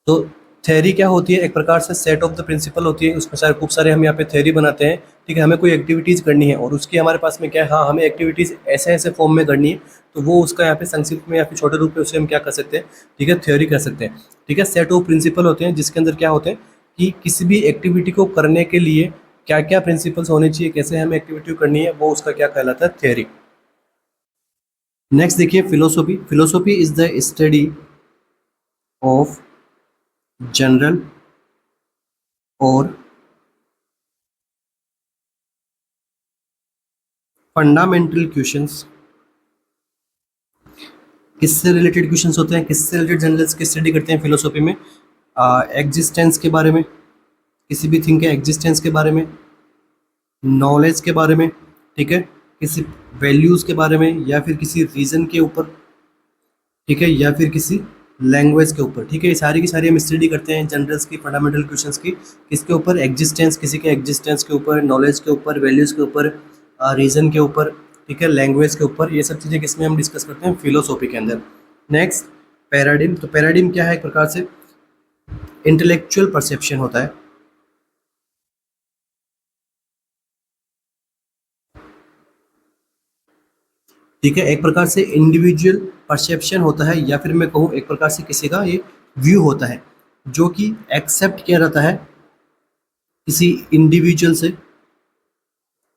तो थ्योरी क्या होती है? एक प्रकार से सेट ऑफ द प्रिंसिपल होती है, उसमें सारे खूब सारे हम यहाँ पे थ्योरी बनाते हैं। ठीक है, हमें कोई एक्टिविटीज़ करनी है और उसकी हमारे पास में क्या है? हाँ, हमें एक्टिविटीज़ ऐसे ऐसे फॉर्म में करनी है, तो वो उसका यहाँ पे संक्षिप्त में या फिर छोटे रूप में उसे हम क्या कर सकते हैं? ठीक है, थ्योरी कह सकते हैं। ठीक है, सेट ऑफ प्रिंसिपल होते हैं जिसके अंदर क्या होते हैं कि किसी भी एक्टिविटी को करने के लिए क्या क्या प्रिंसिपल्स होने चाहिए, कैसे हमें एक्टिविटी करनी है, वो उसका क्या कहलाता है? थ्योरी। नेक्स्ट देखिए philosophy. Philosophy is the study of general और फंडामेंटल क्वेश्चंस। किससे रिलेटेड क्वेश्चंस होते हैं? किससे रिलेटेड जनरल्स की स्टडी करते हैं फिलोसॉफी में? एग्जिस्टेंस के बारे में, किसी भी थिंग के एग्जिस्टेंस के बारे में, नॉलेज के बारे में, ठीक है, किसी वैल्यूज़ के बारे में, या फिर किसी रीजन के ऊपर, ठीक है, या फिर किसी लैंग्वेज के ऊपर। ठीक है, ये सारी की सारी हम स्टडी करते हैं जनरल्स की, फंडामेंटल क्वेश्चंस की। किसके ऊपर? एग्जिस्टेंस, किसी के एग्जिस्टेंस के ऊपर, नॉलेज के ऊपर, वैल्यूज़ के ऊपर, रीजन के ऊपर, ठीक है, लैंग्वेज के ऊपर। ये सब चीज़ें किसमें हम डिस्कस करते हैं? फिलोसॉफी के अंदर। Next, paradigm. तो पैराडिम क्या है? एक प्रकार से इंटेलेक्चुअल परसेप्शन होता है। ठीक है, एक प्रकार से इंडिविजुअल परसेप्शन होता है, या फिर मैं कहूँ एक प्रकार से किसी का ये व्यू होता है जो कि एक्सेप्ट किया जाता है किसी इंडिविजुअल से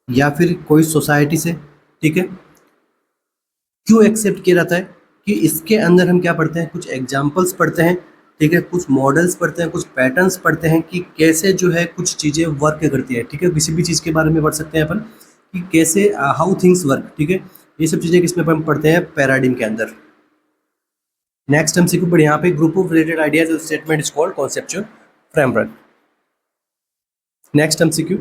या फिर कोई सोसाइटी से। ठीक है, क्यों एक्सेप्ट किया जाता है? कि इसके अंदर हम क्या पढ़ते हैं? कुछ एग्जाम्पल्स पढ़ते हैं, ठीक है, कुछ मॉडल्स पढ़ते हैं, कुछ पैटर्न्स पढ़ते हैं कि कैसे जो है कुछ चीज़ें वर्क करती है। ठीक है, किसी भी चीज़ के बारे में पढ़ सकते हैं अपन कि कैसे हाउ थिंग्स वर्क। ठीक है, ये सब चीज़ें किसमें अपन पढ़ते हैं? पैराडिम के अंदर। नेक्स्ट एमसीक्यू पर यहाँ पे group of related ideas statement is called conceptual framework. Next MCQ,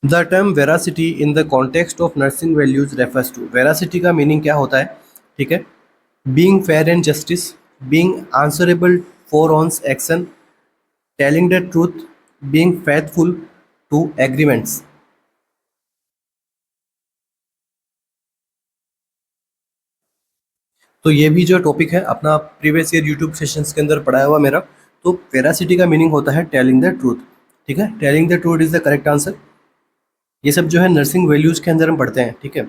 the term veracity in the context of nursing values refers to. Veracity का मीनिंग क्या होता है? ठीक है, being fair and justice, being answerable for one's action, telling the truth, being faithful to agreements. तो ये भी जो टॉपिक है अपना प्रीवियस ईयर यूट्यूब सेशंस के अंदर पढ़ाया हुआ मेरा। तो वेरासिटी का मीनिंग होता है टेलिंग द ट्रूथ, ठीक है, telling the truth is the correct answer. ये सब जो है नर्सिंग वैल्यूज के अंदर हम पढ़ते हैं, ठीक है।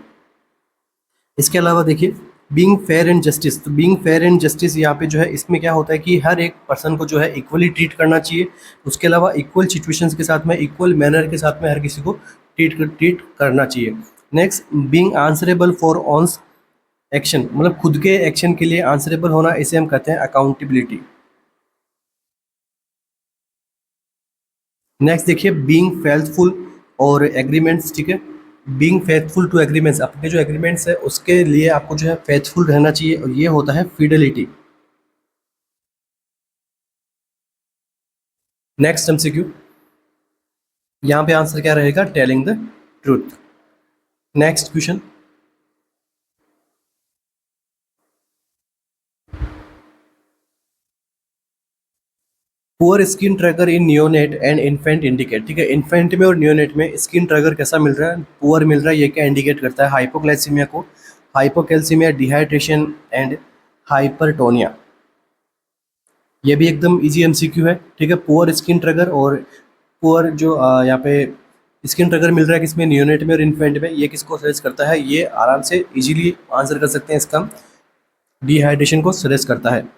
इसके अलावा देखिए बीइंग फेयर एंड जस्टिस, तो बीइंग फेयर एंड जस्टिस यहाँ पे जो है इसमें क्या होता है कि हर एक पर्सन को जो है इक्वली ट्रीट करना चाहिए। उसके अलावा इक्वल सिचुएशंस के साथ में इक्वल मैनर के साथ में हर किसी को ट्रीट करना चाहिए। Next being answerable for one's action, मतलब खुद के एक्शन के लिए आंसरेबल होना, इसे हम कहते हैं अकाउंटेबिलिटी। नेक्स्ट देखिए बीइंग फेथफुल और एग्रीमेंट्स, ठीक है, बीइंग फेथफुल टू एग्रीमेंट्स, अपने जो एग्रीमेंट्स है उसके लिए आपको जो है फेथफुल रहना चाहिए, और ये होता है फिडेलिटी। नेक्स्ट एमसीक्यू, यहाँ पे आंसर क्या रहेगा, telling the truth. Next question, poor skin tracker in neonate and infant indicate, ठीक है, इन्फेंट में और नियोनेट में स्किन ट्रैकर कैसा मिल रहा है, पुअर मिल रहा है। ये क्या इंडिकेट करता है, हाइपोग्लाइसीमिया को, हाइपोकैल्सीमिया, डिहाइड्रेशन एंड हाइपरटोनिया। ये भी एकदम इजी एमसीक्यू है, ठीक है। पुअर स्किन ट्रैकर और पुअर जो यहाँ पे स्किन ट्रैकर मिल रहा है किसमें, नियोनेट में और इन्फेंट में, ये किसको सजेस्ट करता है, ये आराम से इजीली आंसर कर सकते हैं इसका, डिहाइड्रेशन को सजेस्ट करता है।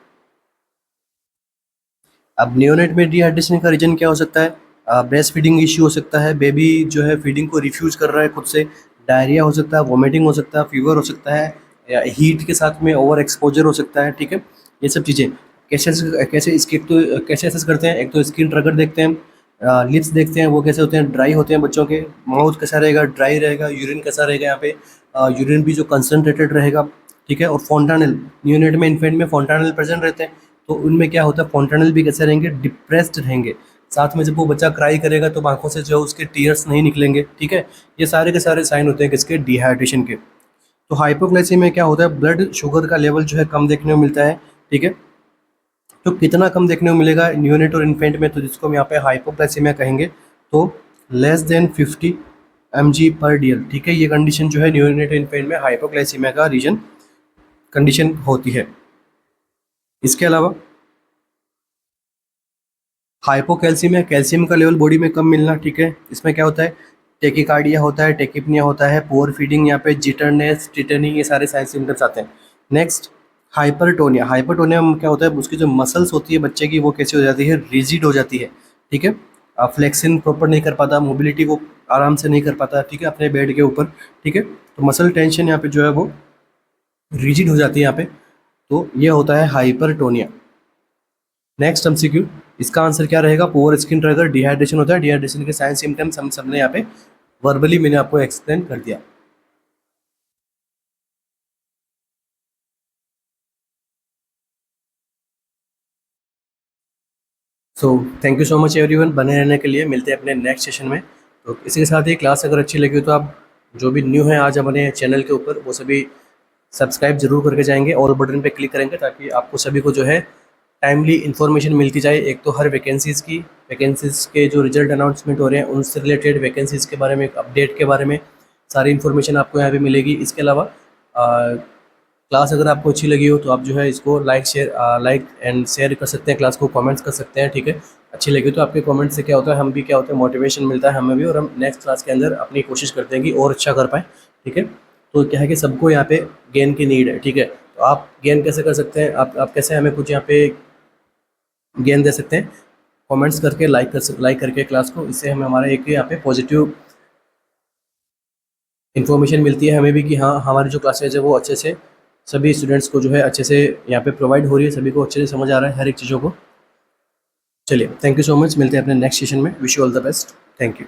अब नियोनेट में डिहाइड्रेशन का रीजन क्या हो सकता है, ब्रेस्ट फीडिंग इश्यू हो सकता है, बेबी जो है फीडिंग को रिफ्यूज कर रहा है खुद से, डायरिया हो सकता है, वोमिटिंग हो सकता है, फीवर हो सकता है, या हीट के साथ में ओवर एक्सपोजर हो सकता है, ठीक है। ये सब चीज़ें कैसे कैसे इसके एक तो कैसे असेस करते हैं, एक तो स्किन ट्रैकर देखते हैं, लिप्स देखते हैं वो कैसे होते हैं, ड्राई होते हैं बच्चों के, माउथ कैसा रहेगा, ड्राई रहेगा, यूरिन कैसा रहेगा, यहाँ पे यूरिन भी जो कंसनट्रेटेड रहेगा, ठीक है। और फोंटानल, नियोनेट में इन्फेंट में फोंटानल प्रेजेंट रहते हैं, तो उनमें क्या होता है, फोंटानल भी कैसे रहेंगे, डिप्रेस्ड रहेंगे। साथ में जब वो बच्चा क्राई करेगा तो आंखों से जो उसके टीयर्स नहीं निकलेंगे, ठीक है। ये सारे के सारे साइन होते हैं किसके, डिहाइड्रेशन के। तो हाइपोग्लाइसीमिया में क्या होता है, ब्लड शुगर का लेवल जो है कम देखने को मिलता है, ठीक है। तो कितना कम देखने को मिलेगा न्यूनेट और इन्फेंट में, तो जिसको हम यहाँ पे हाइपोग्लाइसीमिया कहेंगे, तो लेस देन 50 mg/dl, ठीक है। ये कंडीशन जो है न्यूनेट और इन्फेंट में हाइपोग्लाइसीमिया का रीजन कंडीशन होती है। इसके अलावा हाइपोकैल्सीमिया, कैल्शियम का लेवल बॉडी में कम मिलना, ठीक है। इसमें क्या होता है, टेकिकार्डिया होता है, टेकिपनिया होता है, पुअर फीडिंग, यहाँ पे जिटरनेस, टिटनी, ये सारे साइन सिम्टम्स आते हैं। नेक्स्ट हाइपरटोनिया, हाइपरटोनिया में क्या होता है, उसकी जो मसल्स होती है बच्चे की वो कैसी हो जाती है, रिजिड हो जाती है, ठीक है। फ्लेक्सिंग प्रॉपर नहीं कर पाता, मोबिलिटी वो आराम से नहीं कर पाता, ठीक है, अपने बेड के ऊपर, ठीक है। तो मसल टेंशन यहाँ पे जो है वो रिजिड हो जाती है यहाँ पे, तो ये होता है हाइपरटोनिया। नेक्स्ट एमसीक्यू, इसका आंसर क्या रहेगा, पुअर स्किन ट्रैकर, डिहाइड्रेशन होता है, डिहाइड्रेशन के साइन सिम्टम्स हम सबने यहाँ पे वर्बली मैंने आपको एक्सप्लेन कर दिया। So thank you so much everyone, बने रहने के लिए। मिलते हैं अपने नेक्स्ट सेशन में। तो इसी के साथ ही क्लास अगर अच्छी लगी हो तो आप जो भी न्यू हैं आज हमारे चैनल के ऊपर, वो सभी सब्सक्राइब जरूर करके जाएंगे और बटन पे क्लिक करेंगे, ताकि आपको सभी को जो है टाइमली इन्फॉर्मेशन मिलती जाए। एक तो हर वैकेंसीज़ की, वैकेंसीज़ के जो रिजल्ट अनाउंसमेंट हो रहे हैं उनसे रिलेटेड, वैकेंसीज़ के बारे में, अपडेट के बारे में सारी इन्फॉर्मेशन आपको यहाँ पे मिलेगी। इसके अलावा क्लास अगर आपको अच्छी लगी हो तो आप जो है इसको लाइक एंड शेयर कर सकते हैं, क्लास को कमेंट्स कर सकते हैं, ठीक है। अच्छी लगी तो आपके कमेंट से क्या होता है, हम भी क्या होता है, मोटिवेशन मिलता है हमें भी, और हम नेक्स्ट क्लास के अंदर अपनी कोशिश करते हैं कि और अच्छा कर पाएँ, ठीक है। तो क्या है कि सबको यहाँ पे गेन की नीड है, ठीक है। तो आप गेन कैसे कर सकते हैं, आप कैसे हमें कुछ यहाँ पे गेन दे सकते हैं, कमेंट्स करके, लाइक करके क्लास को, इससे हमें हमारा एक यहाँ पे पॉजिटिव इन्फॉर्मेशन मिलती है हमें भी कि हाँ हमारी जो क्लासेज है वो अच्छे से सभी स्टूडेंट्स को जो है अच्छे से यहाँ पे प्रोवाइड हो रही है, सभी को अच्छे से समझ आ रहा है हर एक चीज़ों को। चलिए थैंक यू सो मच, मिलते हैं अपने नेक्स्ट सेशन में। Wish you all the best, thank you.